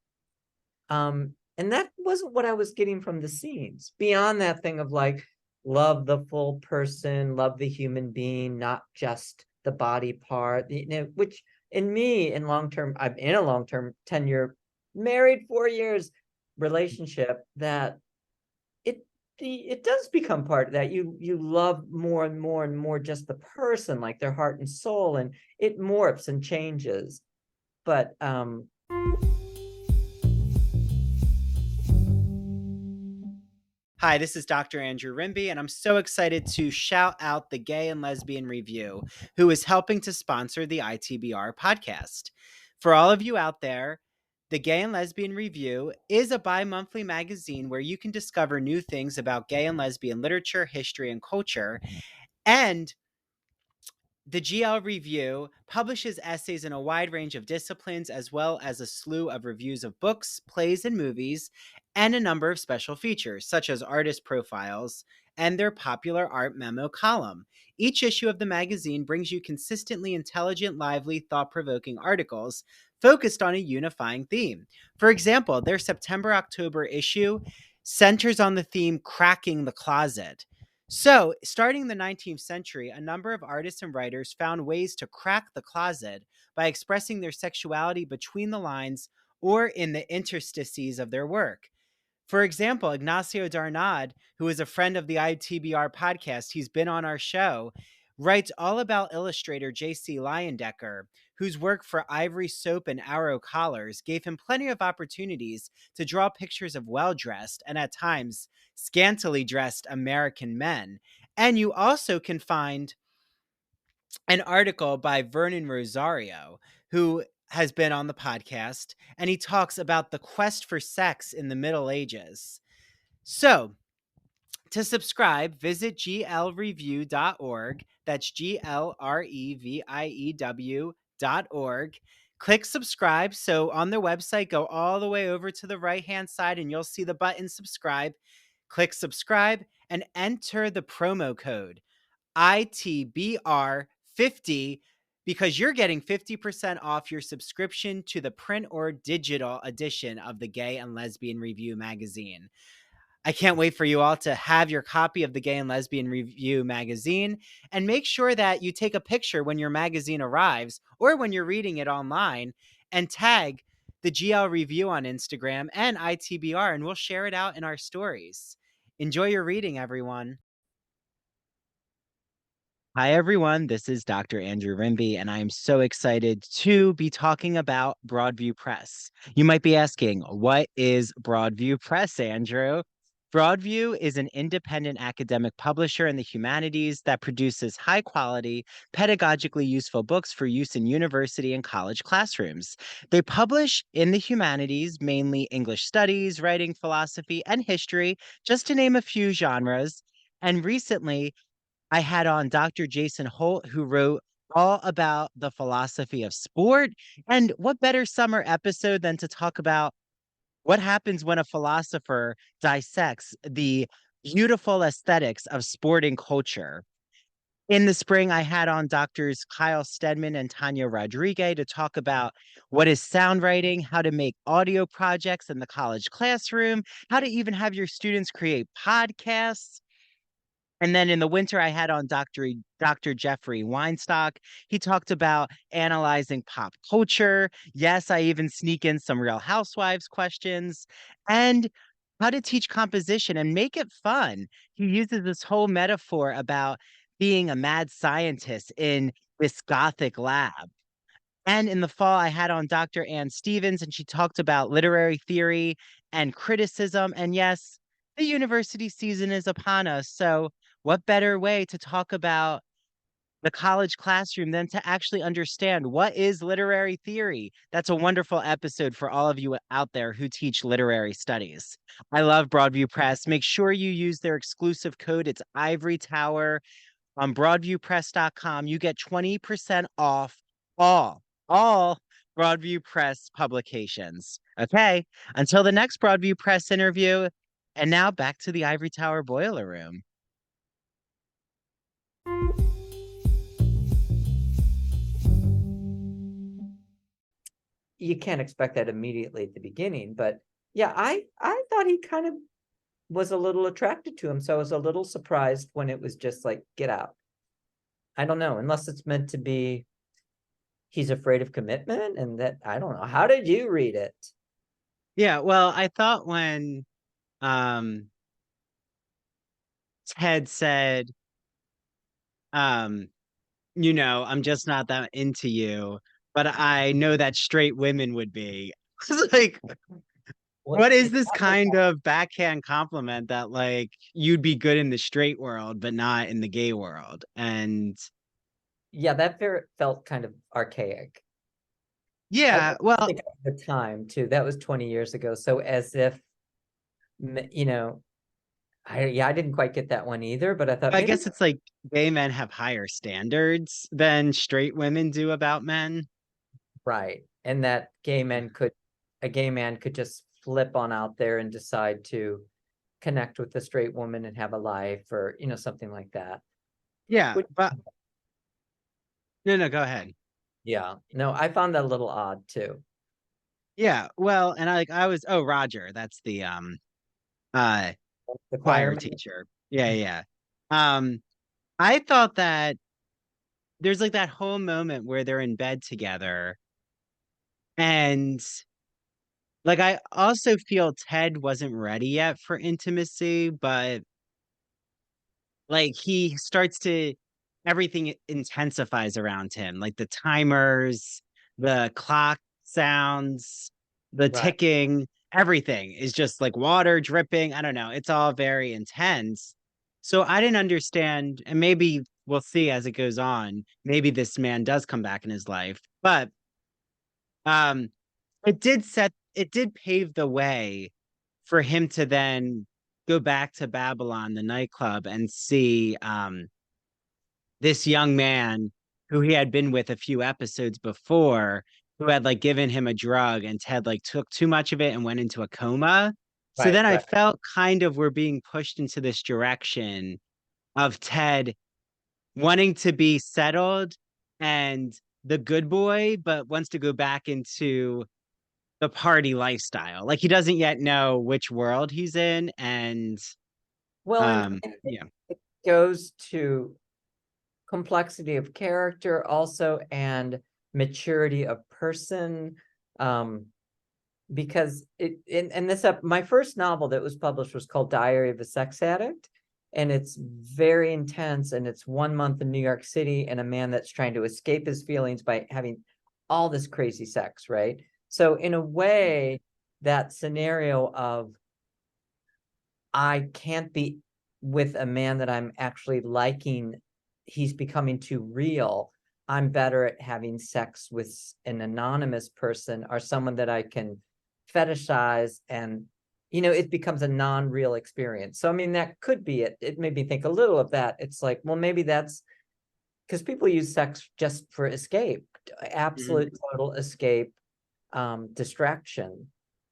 And that wasn't what I was getting from the scenes, beyond that thing of, like, love the full person, love the human being, not just the body part, which, in me, in long-term, I'm in a long-term 10-year married 4 years relationship, that it does become part of that. You love more and more and more just the person, like their heart and soul, and it morphs and changes. But Hi, this is Dr. Andrew Rimby, and I'm so excited to shout out the Gay and Lesbian Review, who is helping to sponsor the ITBR podcast. For all of you out there, the Gay and Lesbian Review is a bi-monthly magazine where you can discover new things about gay and lesbian literature, history, and culture. And the GL Review publishes essays in a wide range of disciplines, as well as a slew of reviews of books, plays, and movies, and a number of special features, such as artist profiles and their popular art memo column. Each issue of the magazine brings you consistently intelligent, lively, thought-provoking articles focused on a unifying theme. For example, their September-October issue centers on the theme cracking the closet. So, starting in the 19th century, a number of artists and writers found ways to crack the closet by expressing their sexuality between the lines or in the interstices of their work. For example, Ignacio Darnad, who is a friend of the ITBR podcast, he's been on our show, writes all about illustrator J.C. Leyendecker, whose work for Ivory Soap and Arrow Collars gave him plenty of opportunities to draw pictures of well-dressed and at times scantily dressed American men. And you also can find an article by Vernon Rosario, who has been on the podcast, and he talks about the quest for sex in the Middle Ages. So, to subscribe, visit glreview.org. That's glreview.org. Click subscribe. So on their website, go all the way over to the right-hand side and you'll see the button subscribe. Click subscribe and enter the promo code ITBR50 because you're getting 50% off your subscription to the print or digital edition of the Gay and Lesbian Review magazine. I can't wait for you all to have your copy of the Gay and Lesbian Review magazine, and make sure that you take a picture when your magazine arrives or when you're reading it online and tag the GL Review on Instagram and ITBR, and we'll share it out in our stories. Enjoy your reading, everyone. Hi, everyone. This is Dr. Andrew Rimby, and I am so excited to be talking about Broadview Press. You might be asking, what is Broadview Press, Andrew? Broadview is an independent academic publisher in the humanities that produces high-quality, pedagogically useful books for use in university and college classrooms. They publish in the humanities, mainly English studies, writing, philosophy, and history, just to name a few genres. And recently, I had on Dr. Jason Holt, who wrote all about the philosophy of sport. And what better summer episode than to talk about what happens when a philosopher dissects the beautiful aesthetics of sporting culture. In the spring, I had on Doctors Kyle Stedman and Tanya Rodriguez to talk about what is sound writing, how to make audio projects in the college classroom, how to even have your students create podcasts. And then in the winter, I had on Dr. Jeffrey Weinstock. He talked about analyzing pop culture. Yes, I even sneak in some Real Housewives questions and how to teach composition and make it fun. He uses this whole metaphor about being a mad scientist in this gothic lab. And in the fall, I had on Dr. Ann Stevens, and she talked about literary theory and criticism. And yes, the university season is upon us. So, what better way to talk about the college classroom than to actually understand what is literary theory? That's a wonderful episode for all of you out there who teach literary studies. I love Broadview Press. Make sure you use their exclusive code. It's Ivory Tower on broadviewpress.com. You get 20% off all Broadview Press publications. Okay, until the next Broadview Press interview. And now back to the Ivory Tower Boiler Room. You can't expect that immediately at the beginning, but yeah, I thought he kind of was a little attracted to him, so I was a little surprised when it was just like, get out. I don't know, unless it's meant to be he's afraid of commitment, and that, I don't know. How did you read it? Yeah, well, I thought when Ted said, I'm just not that into you, but I know that straight women would be. It's like, what is this kind of backhand compliment that like you'd be good in the straight world, but not in the gay world? And yeah, that felt kind of archaic. yeah, well, I think at the time too, that was 20 years ago. So as if, I didn't quite get that one either, but I thought I guess it's like gay men have higher standards than straight women do about men. Right. And that a gay man could just flip on out there and decide to connect with a straight woman and have a life, or, something like that. Yeah, but no, go ahead. Yeah. No, I found that a little odd too. Yeah, well, and Roger, that's the The choir teacher. Yeah. I thought that there's like that whole moment where they're in bed together, and like I also feel Ted wasn't ready yet for intimacy, but like he starts to everything intensifies around him, like the timers, the clock sounds, the Right. ticking, everything is just like water dripping. I don't know. It's all very intense. So I didn't understand, and maybe we'll see as it goes on. Maybe this man does come back in his life, but um, it did pave the way for him to then go back to Babylon, the nightclub, and see this young man who he had been with a few episodes before, who had like given him a drug, and Ted like took too much of it and went into a coma. So Right. then I Right. felt kind of we're being pushed into this direction of Ted wanting to be settled and the good boy, but wants to go back into the party lifestyle. Like he doesn't yet know which world he's in. And Well, and yeah. it goes to complexity of character also, and maturity of person. Because and this up my first novel that was published was called Diary of a Sex Addict, and it's very intense, and it's 1 month in New York City and a man that's trying to escape his feelings by having all this crazy sex, right? So in a way, that scenario of I can't be with a man that I'm actually liking, he's becoming too real. I'm better at having sex with an anonymous person or someone that I can fetishize, and it becomes a non-real experience. So I mean, that could be it. It made me think a little of that. It's like, well, maybe that's because people use sex just for escape, Mhm. absolute total escape, distraction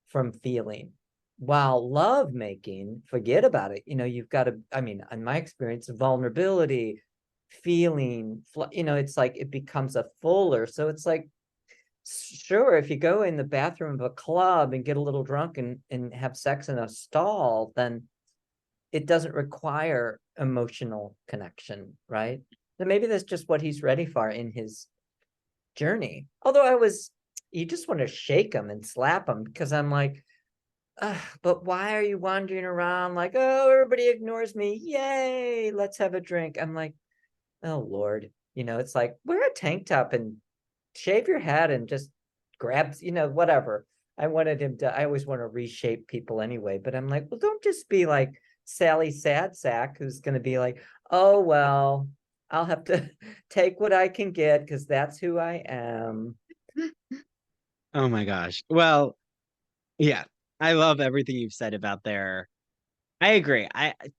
from feeling. While love making, forget about it. You've got to, I mean, in my experience, vulnerability, feeling, it's like it becomes a fuller. So it's like, sure, if you go in the bathroom of a club and get a little drunk and have sex in a stall, then it doesn't require emotional connection, right? Then maybe that's just what he's ready for in his journey. Although you just want to shake him and slap him, because I'm like, but why are you wandering around like, oh, everybody ignores me. Yay, let's have a drink. I'm like, oh, Lord. It's like, wear a tank top and shave your head and just grab, whatever. I always want to reshape people anyway, but I'm like, well, don't just be like Sally Sad Sack, who's going to be like, oh, well, I'll have to take what I can get because that's who I am. Oh my gosh. Well, yeah. I love everything you've said about their I agree.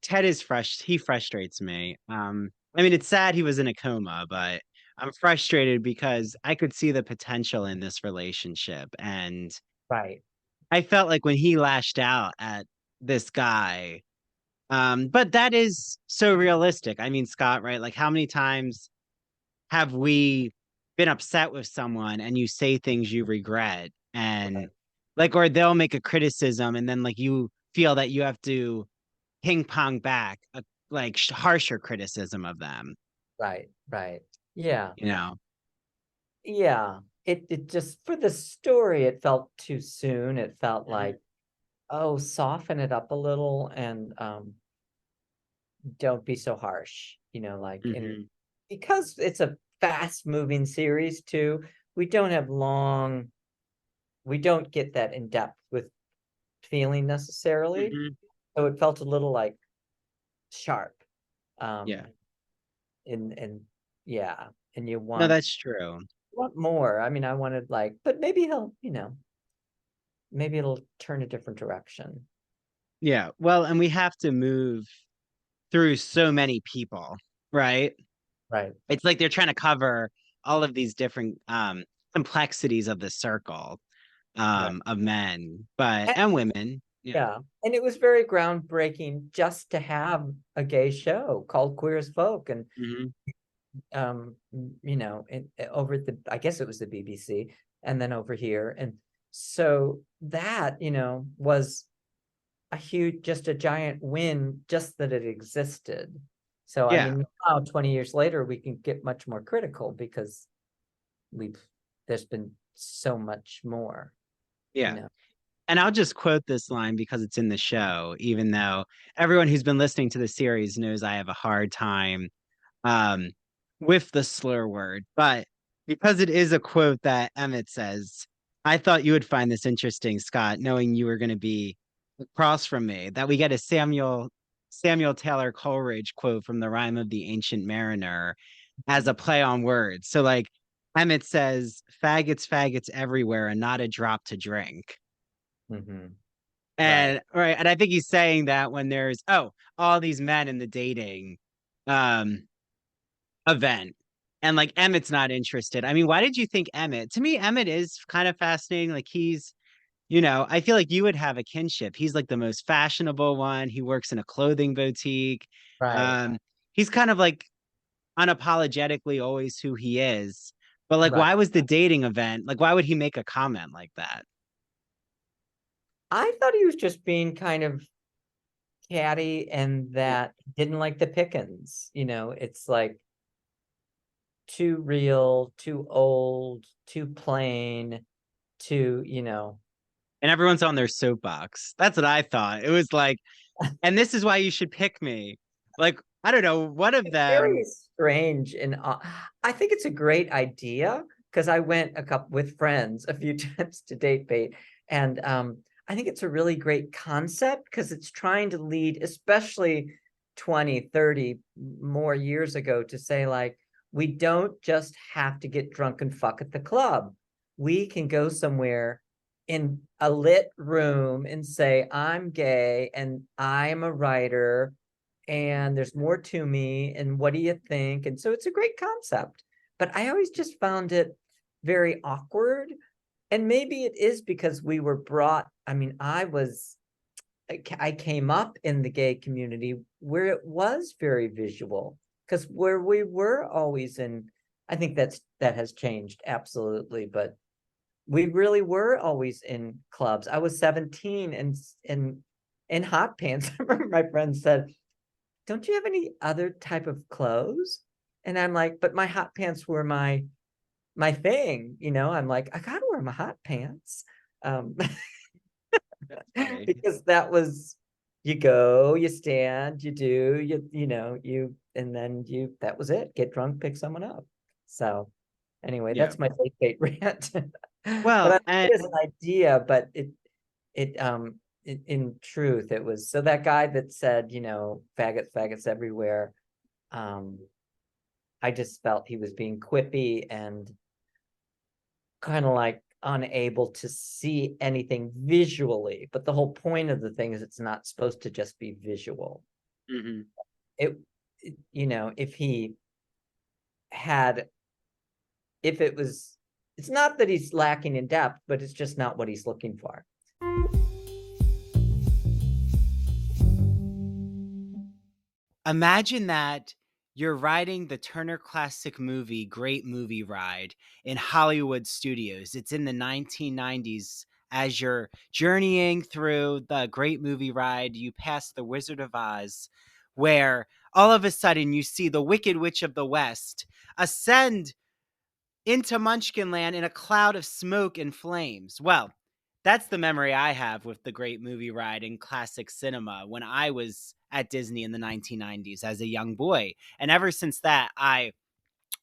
Ted is he frustrates me. I mean it's sad he was in a coma, but I'm frustrated because I could see the potential in this relationship, and Right. I felt like when he lashed out at this guy, but that is so realistic. I mean, Scott, right? Like how many times have we been upset with someone and you say things you regret, and Right. like, or they'll make a criticism and then like you feel that you have to ping pong back a like harsher criticism of them, Right. Right. Yeah. you know? Yeah. It just, for the story, it felt too soon. It felt Mhm, like, oh, soften it up a little, and don't be so harsh, like, in mhm, because it's a fast moving series too. We don't have long, we don't get that in depth with feeling necessarily. mhm. So it felt a little like sharp. Yeah. Um, and yeah, and you No, want that's true. more. I mean, I wanted like, but maybe maybe it'll turn a different direction. Yeah. Well, and we have to move through so many people, right? Right. It's like they're trying to cover all of these different complexities of the circle Right. of men, but And, and women. Yeah. yeah. And it was very groundbreaking just to have a gay show called Queer as Folk. And Mhm, over at I guess it was the BBC, and then over here. And so that, was just a giant win, just that it existed. So I yeah. mean, now 20 years later, we can get much more critical because we've there's been so much more, you Yeah. know. And I'll just quote this line because it's in the show, even though everyone who's been listening to the series knows I have a hard time. Um, with the slur word, but because it is a quote that Emmett says, I thought you would find this interesting, Scott, knowing you were going to be across from me, that we get a Samuel Taylor Coleridge quote from the Rime of the Ancient Mariner as a play on words. So like Emmett says, faggots, faggots everywhere, and not a drop to drink. Mm-hmm. And right, and I think he's saying that when there's all these men in the dating um event, and like Emmett's not interested. I mean, why did you think Emmett? To me, Emmett is kind of fascinating. Like he's, I feel like you would have a kinship. He's like the most fashionable one. He works in a clothing boutique. Right. He's kind of like unapologetically always who he is. But like, Right. why was the dating event? Like, why would he make a comment like that? I thought he was just being kind of catty and that he didn't like the pickings. It's like too real, too old, too plain, too. And everyone's on their soapbox. That's what I thought. It was like, and this is why you should pick me. Like, I don't know, one of It's very them. strange, and I think it's a great idea because I went with friends a few times to date bait, and I think it's a really great concept because it's trying to lead, especially 20, 30 more years ago, to say like, we don't just have to get drunk and fuck at the club. We can go somewhere in a lit room and say, I'm gay and I'm a writer and there's more to me, and what do you think? And so it's a great concept, but I always just found it very awkward. And maybe it is because we were brought, I mean, I came up in the gay community where it was very visual, because where we were always in, I think that has changed absolutely, but we really were always in clubs. I was 17 and in hot pants. I remember my friend said, don't you have any other type of clothes? And I'm like, but my hot pants were my thing. I'm like, I gotta wear my hot pants. Because that was, you go, you stand, you do, and then that was it. Get drunk, pick someone up. So anyway, Yeah. that's my date rant. But Well, I think and it is an idea, but in truth, it was, so that guy that said, faggots, faggots everywhere. I just felt he was being quippy and kind of like unable to see anything visually. But the whole point of the thing is it's not supposed to just be visual. mhm. It, if he had, if it was, it's not that he's lacking in depth, but it's just not what he's looking for. Imagine that you're riding the Turner Classic Movie Great Movie Ride in Hollywood studios. It's in the 1990s. As you're journeying through the Great Movie Ride, you pass the Wizard of Oz, where all of a sudden you see the Wicked Witch of the West ascend into Munchkinland in a cloud of smoke and flames. Well, that's the memory I have with the Great Movie Ride in classic cinema when I was at Disney in the 1990s as a young boy. And ever since that, I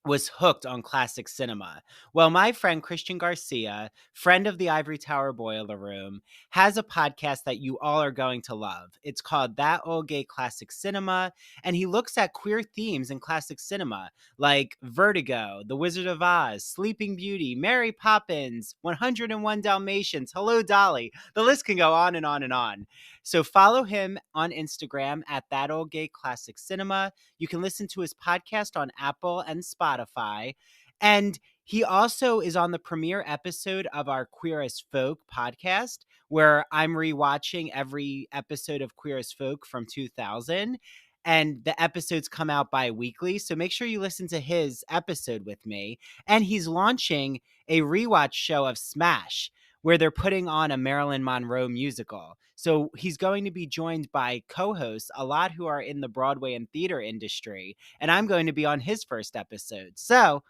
was hooked on classic cinema. Well, my friend Christian Garcia, friend of the Ivory Tower Boiler Room, has a podcast that you all are going to love. It's called That Old Gay Classic Cinema, and he looks at queer themes in classic cinema like Vertigo, The Wizard of Oz, Sleeping Beauty, Mary Poppins, 101 Dalmatians, Hello Dolly. The list can go on and on and on. So follow him on Instagram at That Old Gay Classic Cinema. You can listen to his podcast on Apple and Spotify. And he also is on the premiere episode of our Queer as Folk podcast, where I'm rewatching every episode of Queer as Folk from 2000. And the episodes come out bi-weekly. So make sure you listen to his episode with me. And he's launching a rewatch show of Smash, where they're putting on a Marilyn Monroe musical. So he's going to be joined by co-hosts, a lot who are in the Broadway and theater industry, and I'm going to be on his first episode. So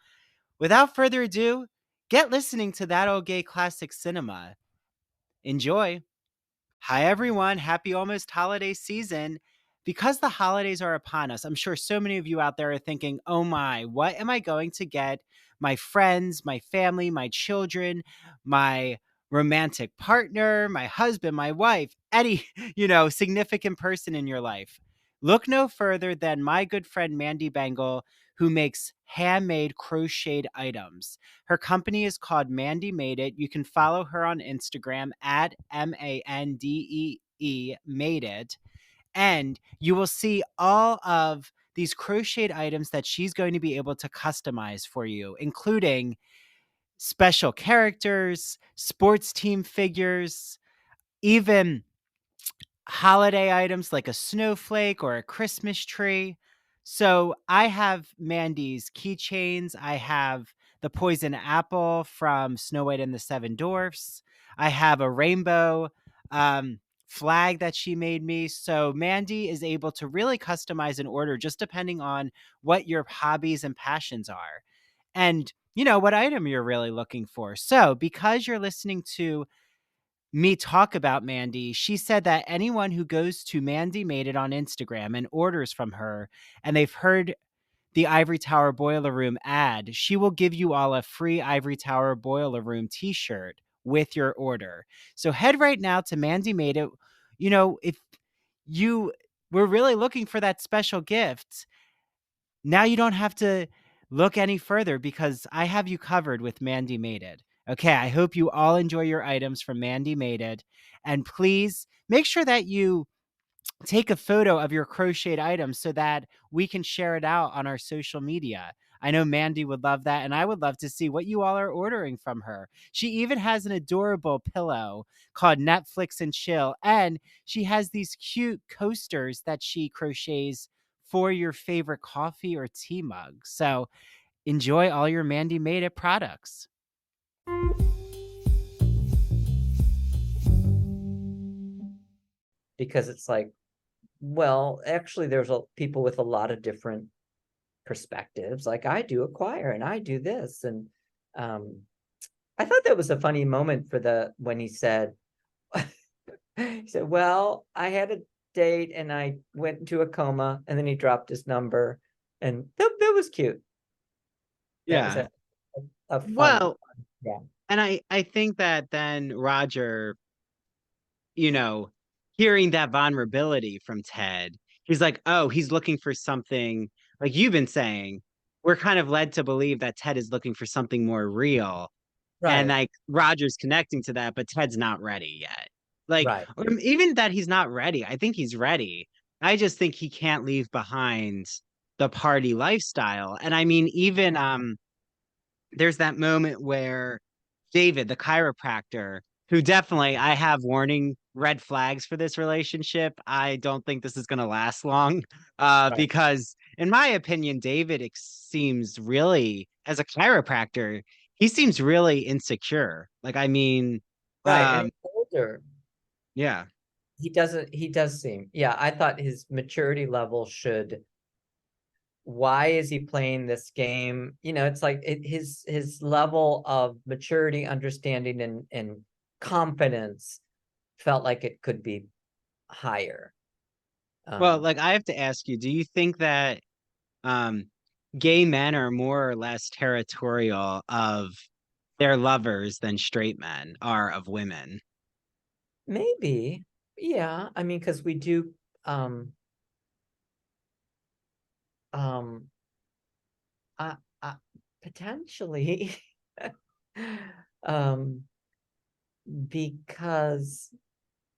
without further ado, get listening to That Old Gay Classic Cinema. Enjoy. Hi, everyone. Happy almost holiday season. because the holidays are upon us, I'm sure so many of you out there are thinking, oh my, what am I going to get my friends, my family, my children, my romantic partner, my husband, my wife, any, significant person in your life? Look no further than my good friend Mandy Bengal, who makes handmade crocheted items. Her company is called Mandy Made It. You can follow her on Instagram at MANDEE Made It. And you will see all of these crocheted items that she's going to be able to customize for you, including special characters, sports team figures, even holiday items like a snowflake or a Christmas tree. So I have Mandy's keychains. I have the poison apple from Snow White and the Seven Dwarfs. I have a rainbow flag that she made me. So Mandy is able to really customize an order just depending on what your hobbies and passions are and what item you're really looking for. So because you're listening to me talk about Mandy, she said that anyone who goes to Mandy Made It on Instagram and orders from her and they've heard the Ivory Tower Boiler Room ad, she will give you all a free Ivory Tower Boiler Room t-shirt with your order. So head right now to Mandy Made It. If you were really looking for that special gift, now you don't have to look any further because I have you covered with Mandy Made It. Okay, I hope you all enjoy your items from Mandy Made It. And please make sure that you take a photo of your crocheted items so that we can share it out on our social media. I know Mandy would love that, and I would love to see what you all are ordering from her. She even has an adorable pillow called Netflix and Chill, and she has these cute coasters that she crochets for your favorite coffee or tea mug. So enjoy all your Mandy Made It products. Because it's like, well, actually, there's people with a lot of different perspectives. Like I do a choir and I do this. And I thought that was a funny moment when he said, well, I had a date and I went into a coma, and then he dropped his number, and that was cute. Yeah. That was a fun, well, yeah. And I think that then Roger, hearing that vulnerability from Ted, he's like, oh, he's looking for something, like you've been saying, we're kind of led to believe that Ted is looking for something more real. And Right, like Roger's connecting to that, but Ted's not ready yet. Like, right, or even that he's not ready. I think he's ready. I just think he can't leave behind the party lifestyle. And I mean, even there's that moment where David, the chiropractor, who definitely I have warning red flags for this relationship. I don't think this is going to last long right, because, in my opinion, David seems really, as a chiropractor, he seems really insecure. Like, I mean, right. And he's older. yeah. He does seem, yeah, I thought his maturity level should, why is he playing this game? It's like his level of maturity, understanding, and confidence felt like it could be higher. Well, like I have to ask you, do you think that um, gay men are more or less territorial of their lovers than straight men are of women? Maybe, yeah. I mean, because we do, um, um, uh, uh, potentially, um, because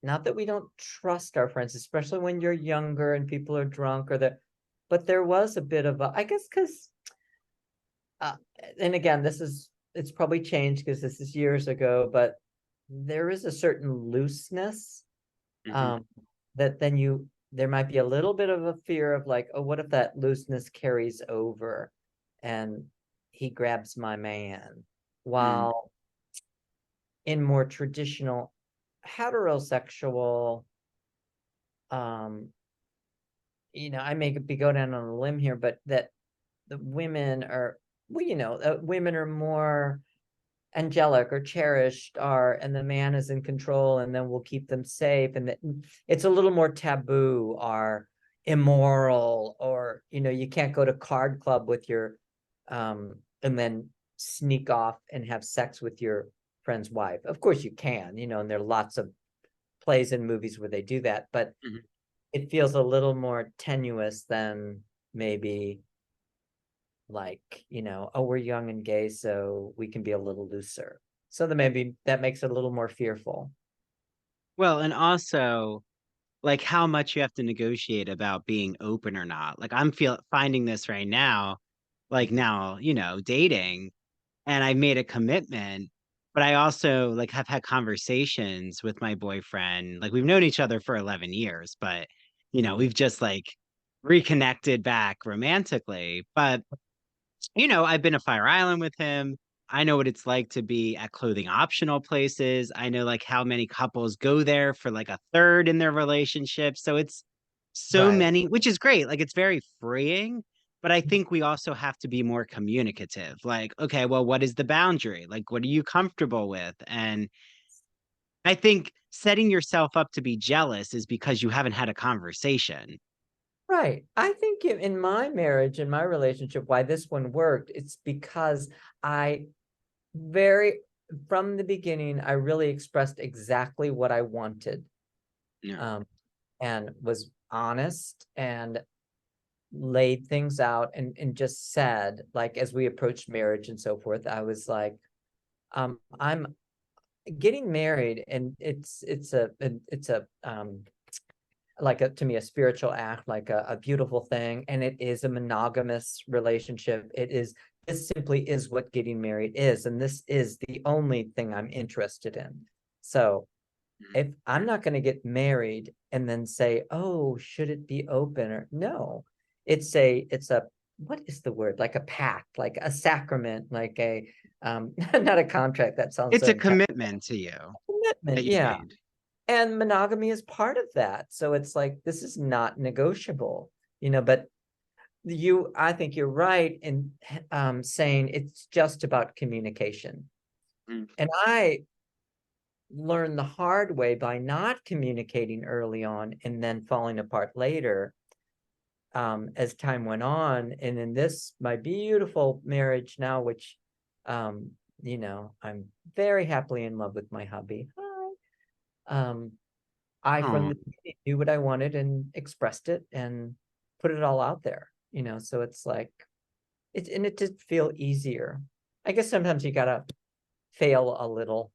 not that we don't trust our friends, especially when you're younger and people are drunk, but there was a bit of I guess, because, and again, it's probably changed because this is years ago, but there is a certain looseness, Mhm. that then there might be a little bit of a fear of like, oh, what if that looseness carries over and he grabs my man? Mm. While in more traditional heterosexual, um, I may be go down on a limb here, but that the women are, well, women are more angelic or cherished, and the man is in control, and then we'll keep them safe, and that it's a little more taboo, immoral, or you can't go to card club with your and then sneak off and have sex with your friend's wife. Of course you can, and there are lots of plays and movies where they do that, but it feels a little more tenuous than maybe like, oh, we're young and gay, so we can be a little looser. So then maybe that makes it a little more fearful. Well, and also like how much you have to negotiate about being open or not. Like I'm finding this right now, like now, dating, and I made a commitment, but I also like have had conversations with my boyfriend. Like we've known each other for 11 years, but we've just like reconnected back romantically. But I've been to Fire Island with him. I know what it's like to be at clothing optional places. I know like how many couples go there for like a third in their relationship. So it's so Right. many, which is great. Like it's very freeing, but I think we also have to be more communicative. Like, okay, well, what is the boundary? Like, what are you comfortable with? And I think setting yourself up to be jealous is because you haven't had a conversation. Right. I think in my marriage, in my relationship, why this one worked, it's because I very, from the beginning, I really expressed exactly what I wanted, Yeah. and was honest and laid things out, and just said, like, as we approached marriage and so forth, I was like, I'm getting married, and it's a like to me a spiritual act, like a beautiful thing, and it is a monogamous relationship. This simply is what getting married is, and this is the only thing I'm interested in. So if I'm not going to get married and then say, oh, should it be open, or no, it's a what is the word, like a pact, like a sacrament, like a not a contract, that sounds It's so a intense. commitment to you that Commitment, you've yeah. made. And monogamy is part of that. So it's like, this is not negotiable, but I think you're right in saying it's just about communication. Mm. And I learned the hard way by not communicating early on and then falling apart later, as time went on. And in this, my beautiful marriage now, which, I'm very happily in love with my hubby. Hi. I, from Oh, the beginning, knew what I wanted and expressed it and put it all out there, so it's like, it did feel easier. I guess sometimes you gotta fail a little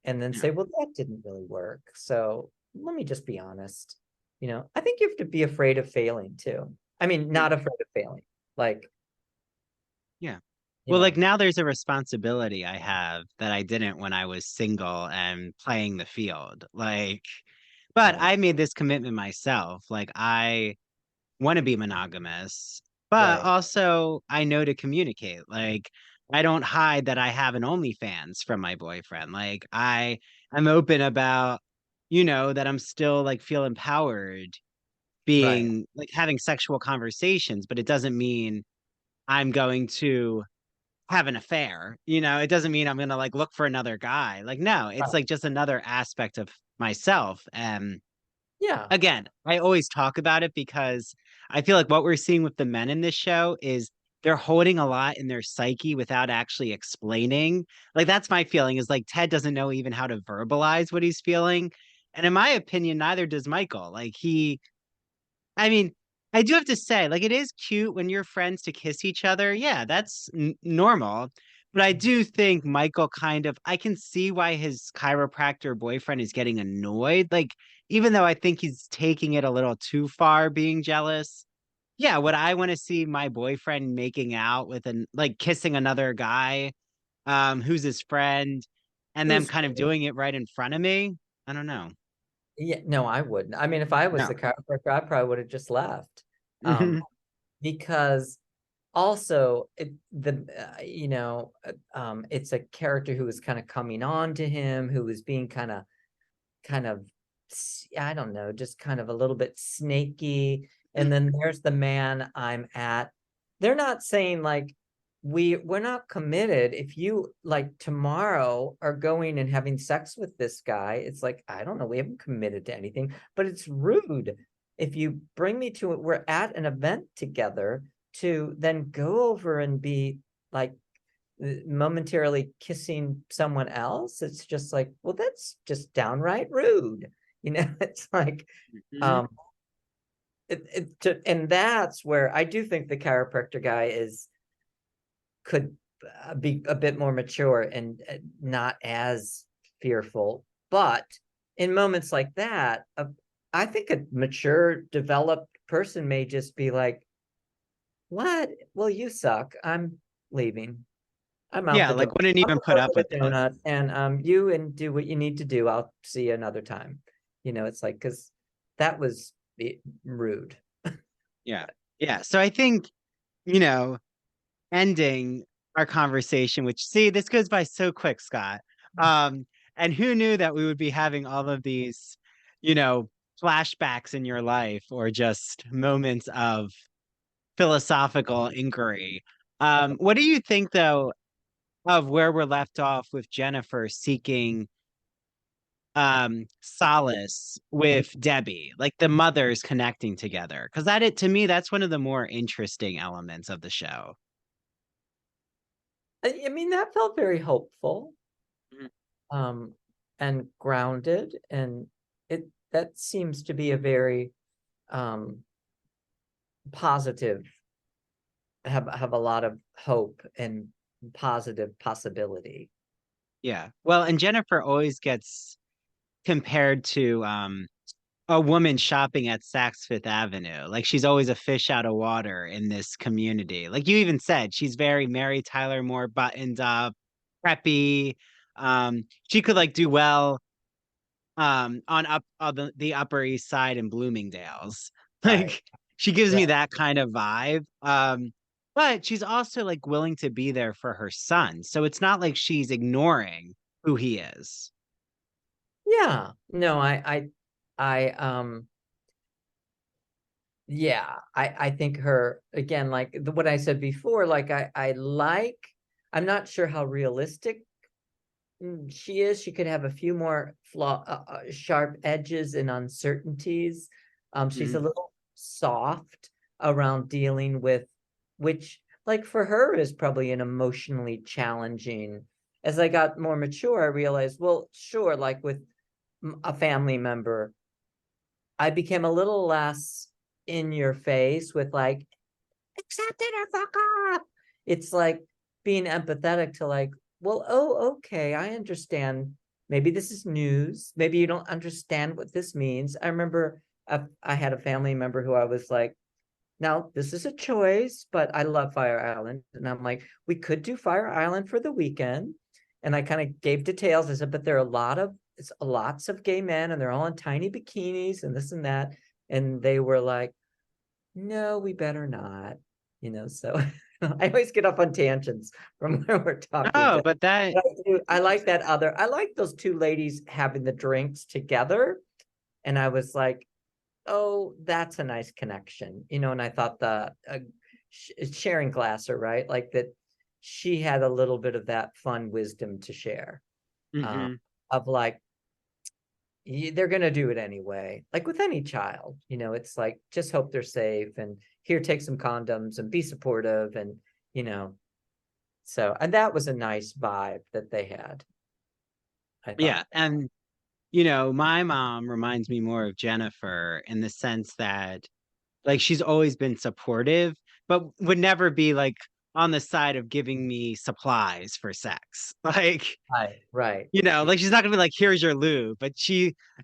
and then yeah. say, well, that didn't really work. So let me just be honest. I think you have to be afraid of failing too. I mean, Mm. not afraid of failing. Like, Yeah. you Well, like know, now there's a responsibility I have that I didn't when I was single and playing the field. Like, but right, I made this commitment myself. Like, I want to be monogamous, but right, also I know to communicate. Like, I don't hide that I have an OnlyFans from my boyfriend. Like, I'm open about, that I'm still like feel empowered right, being like having sexual conversations, but it doesn't mean I'm going to have an affair. It doesn't mean I'm gonna like look for another guy. Like, no, it's right. like just another aspect of myself. And Yeah, again, I always talk about it because I feel like what we're seeing with the men in this show is they're holding a lot in their psyche without actually explaining. Like that's my feeling is like Ted doesn't know even how to verbalize what he's feeling. And in my opinion, neither does Michael. I mean, I do have to say, like, it is cute when you're friends to kiss each other. Yeah, that's normal. But I do think Michael I can see why his chiropractor boyfriend is getting annoyed. Like, even though I think he's taking it a little too far being jealous. Yeah, would I want to see my boyfriend making out with like kissing another guy, who's his friend, and them who's kind of doing it right in front of me? I don't know. yeah, no, I wouldn't. I mean, if I was No. the chiropractor, I probably would have just left. Because also it's a character who was kind of coming on to him, who was being kind of I don't know, just kind of a little bit snaky. And then there's the man I'm at. They're not saying like, we're not committed. If you like tomorrow are going and having sex with this guy, it's like, I don't know, we haven't committed to anything, but it's rude if you bring me to it, we're at an event together, to then go over and be like momentarily kissing someone else, it's just like, well, that's just downright rude. It's like, Mhm. and that's where I do think the chiropractor guy could be a bit more mature and not as fearful. But in moments like that, I think a mature, developed person may just be like, what? Well, you suck. I'm leaving. I'm out Yeah, the like door. wouldn't I'll even put go up get with a it. donut, and you and do what you need to do. I'll see you another time. It's like, because that was rude. Yeah. Yeah. So I think, you know, ending our conversation, which see, this goes by so quick, Scott. Um, and who knew that we would be having all of these, you know, flashbacks in your life or just moments of philosophical inquiry. What do you think though of where we're left off with Jennifer seeking solace with Debbie, like the mothers connecting together? Because to me, that's one of the more interesting elements of the show. I mean, that felt very hopeful, Mhm. um, and grounded, and that seems to be a very um positive, have a lot of hope and positive possibility. Yeah. Well, and Jennifer always gets compared to a woman shopping at Saks Fifth Avenue. Like she's always a fish out of water in this community. Like you even said, she's very Mary Tyler Moore buttoned up, preppy. She could like do well on the Upper East Side in Bloomingdale's. Right. Like she gives Yeah. me that kind of vibe. But she's also like willing to be there for her son. So it's not like she's ignoring who he is. Yeah. No, I yeah, I think her, again, like what I said before, like I'm not sure how realistic she is. She could have a few more sharp edges and uncertainties. She's a Mhm. little soft around dealing with, which, like, for her is probably an emotionally challenging. As I got more mature, I realized, well, sure, like with a family member, I became a little less in your face with like, accept it or fuck off. It's like being empathetic to like, well, oh, okay, I understand. Maybe this is news. Maybe you don't understand what this means. I remember I had a family member who I was like, now this is a choice, but I love Fire Island. And I'm like, we could do Fire Island for the weekend. And I kind of gave details. I said, but there are lots of gay men and they're all in tiny bikinis and this and that. And they were like, no, we better not. So I always get off on tangents from where we're talking, No, but but that I like I like those two ladies having the drinks together. And I was like, oh, that's a nice connection, and I thought the sharing Glasser, right? Like that she had a little bit of that fun wisdom to share, uh, hmm of like, they're going to do it anyway. Like with any child, it's like, just hope they're safe, and here, take some condoms and be supportive. And, you know, and that was a nice vibe that they had, I thought. yeah, and my mom reminds me more of Jennifer in the sense that like she's always been supportive, but would never be like on the side of giving me supplies for sex. Like, Right, right. like she's not gonna be like, here's your lube. But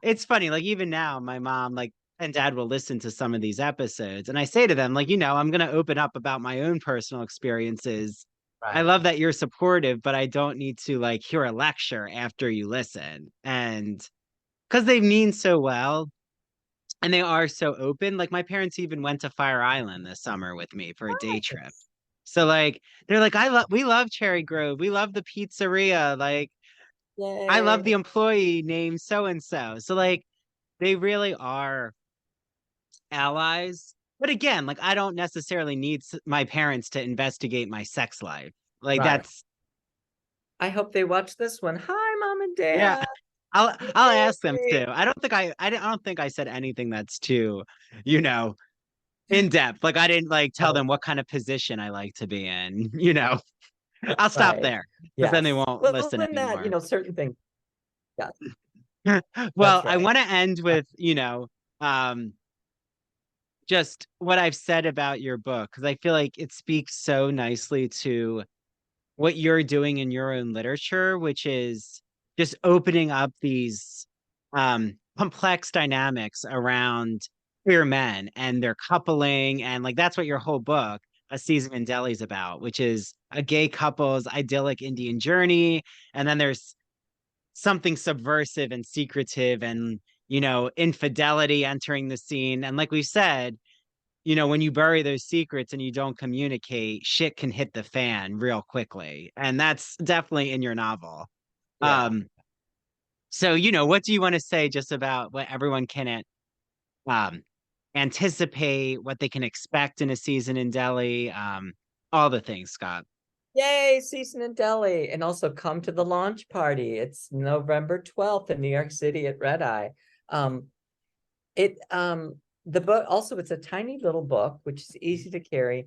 it's funny, like even now, my mom, like, and dad will listen to some of these episodes, and I say to them, like, I'm gonna open up about my own personal experiences. I Right. love that you're supportive, but I don't need to like hear a lecture after you listen. And because they mean so well and they are so open. Like my parents even went to Fire Island this summer with me for a day trip. Nice. So like they're like, we love Cherry Grove. We love the pizzeria. Like I love the Yay. employee named so and so. So like they really are allies. But again, like I don't necessarily need my parents to investigate my sex life. Like Right. that's I hope they watch this one. Hi, mom and yeah. dad. I'll ask them Yay! too. I don't think I said anything that's too, you know, in depth. Like I didn't like tell Oh, them what kind of position I like to be in, you know. I'll stop right. there because then they Yes. won't Well, listen than that, anymore. certain things. Yeah, Well, that's I right. want to end with, um, just what I've said about your book because I feel like it speaks so nicely to what you're doing in your own literature, which is just opening up these complex dynamics around queer men and their coupling. And like that's what your whole book, A Season in Delhi, is about, which is a gay couple's idyllic Indian journey. And then there's something subversive and secretive and, infidelity entering the scene. And like we said, when you bury those secrets and you don't communicate, shit can hit the fan real quickly. And that's definitely in your novel. Yeah. Um, so, what do you want to say just about what everyone can um, anticipate, what they can expect in A Season in Delhi, all the things, Scott? Yay, season in Delhi. And also come to the launch party. It's November 12th in New York City at Red Eye. Um, it the book also, it's a tiny little book, which is easy to carry.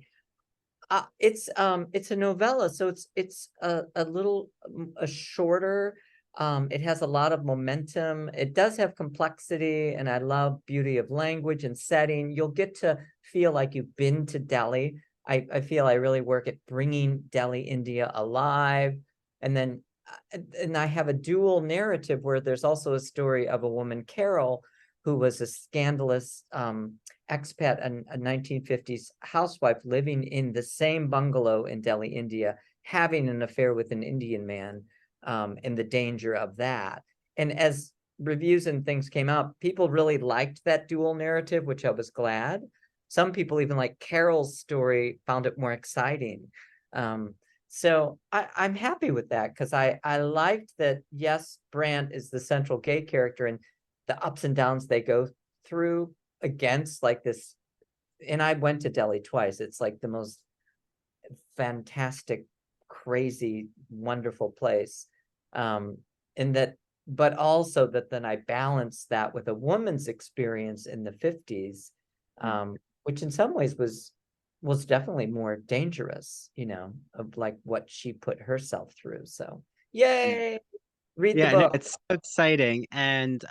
It's a novella, so it's a little a shorter. It has a lot of momentum. It does have complexity, and I love beauty of language and setting. You'll get to feel like you've been to Delhi. I feel I really work at bringing Delhi, India alive. And then and I have a dual narrative where there's also a story of a woman, Carol, who was a scandalous expat and a 1950s housewife living in the same bungalow in Delhi, India, having an affair with an Indian man, and the danger of that. And as reviews and things came out, people really liked that dual narrative, which I was glad. Some people even like Carol's story, found it more exciting. So I'm happy with that because I liked that, yes, Brandt is the central gay character and the ups and downs they go through against like this. And I went to Delhi twice. It's like the most fantastic, crazy, wonderful place. And that, but also that then I balanced that with a woman's experience in the 50s, which in some ways was definitely more dangerous, of like what she put herself through. So yay, read the Yeah, no, book. it's so exciting. And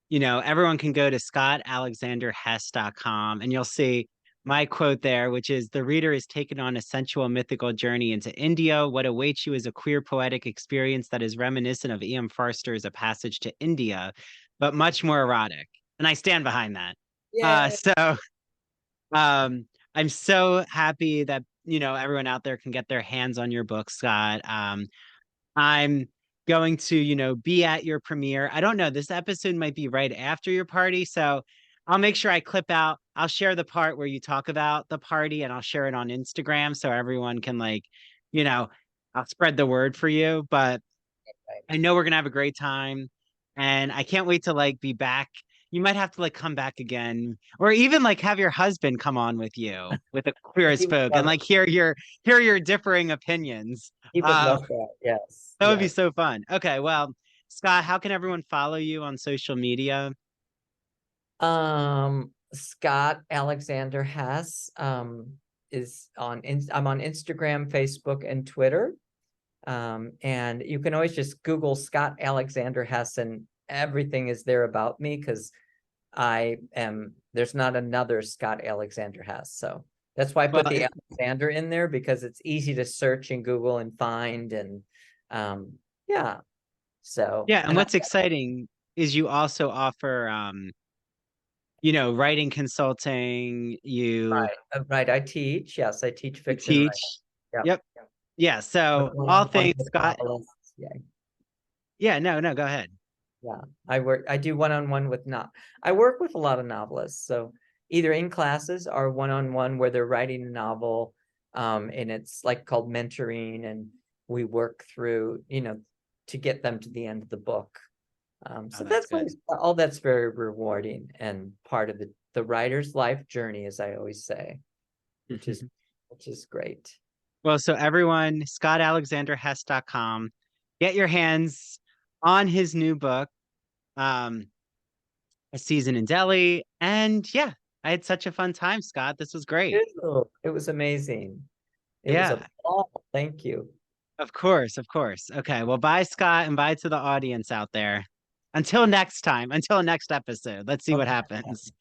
everyone can go to scottalexanderhess.com and you'll see my quote there, which is the reader is taken on a sensual mythical journey into India. What awaits you is a queer poetic experience that is reminiscent of E.M. Forster's A Passage to India, but much more erotic. And I stand behind that. Yeah. So I'm so happy that, everyone out there can get their hands on your book, Scott. I'm going to, be at your premiere. I don't know. This episode might be right after your party. So I'll make sure I clip out. I'll share the part where you talk about the party and I'll share it on Instagram so everyone can you know, I'll spread the word for you. But I know we're gonna have a great time. And I can't wait to be back. You might have to come back again, or even have your husband come on with you with a queer as He would folk and love it. hear your differing opinions. He would Um, love that. Yes. that would be Yes. so fun. Okay, well, Scott, how can everyone follow you on social media? Scott Alexander Hess is I'm on Instagram, Facebook, and Twitter. And you can always just Google Scott Alexander Hess and everything is there about me because there's not another Scott Alexander Hess. So that's why I Well, put the Alexander in there because it's easy to search in Google and find. And yeah. So, yeah, and and what's exciting is you also offer writing consulting, right, I teach. Yes, I teach you fiction teach. writing. Yep. Yep. Yeah, Work so all one-on-one things with Scott. novelists. Yeah. Yeah, no, go ahead. Yeah, I do one-on-one with not, I work with a lot of novelists. So either in classes or one-on-one where they're writing a novel. And it's like called mentoring, and we work through, to get them to the end of the book. Oh, So that's that's good. all that's very rewarding and part of the writer's life journey, as I always say, which is great. Well, so everyone, scottalexanderhess.com, get your hands on his new book, um, A Season in Delhi. And yeah, I had such a fun time, Scott. This was great. Ew, it was amazing. It was a Yeah, ball. Thank you. of course, of course. Okay, well, bye, Scott, and bye to the audience out there. Until next time, until next episode. Let's see what Okay. happens.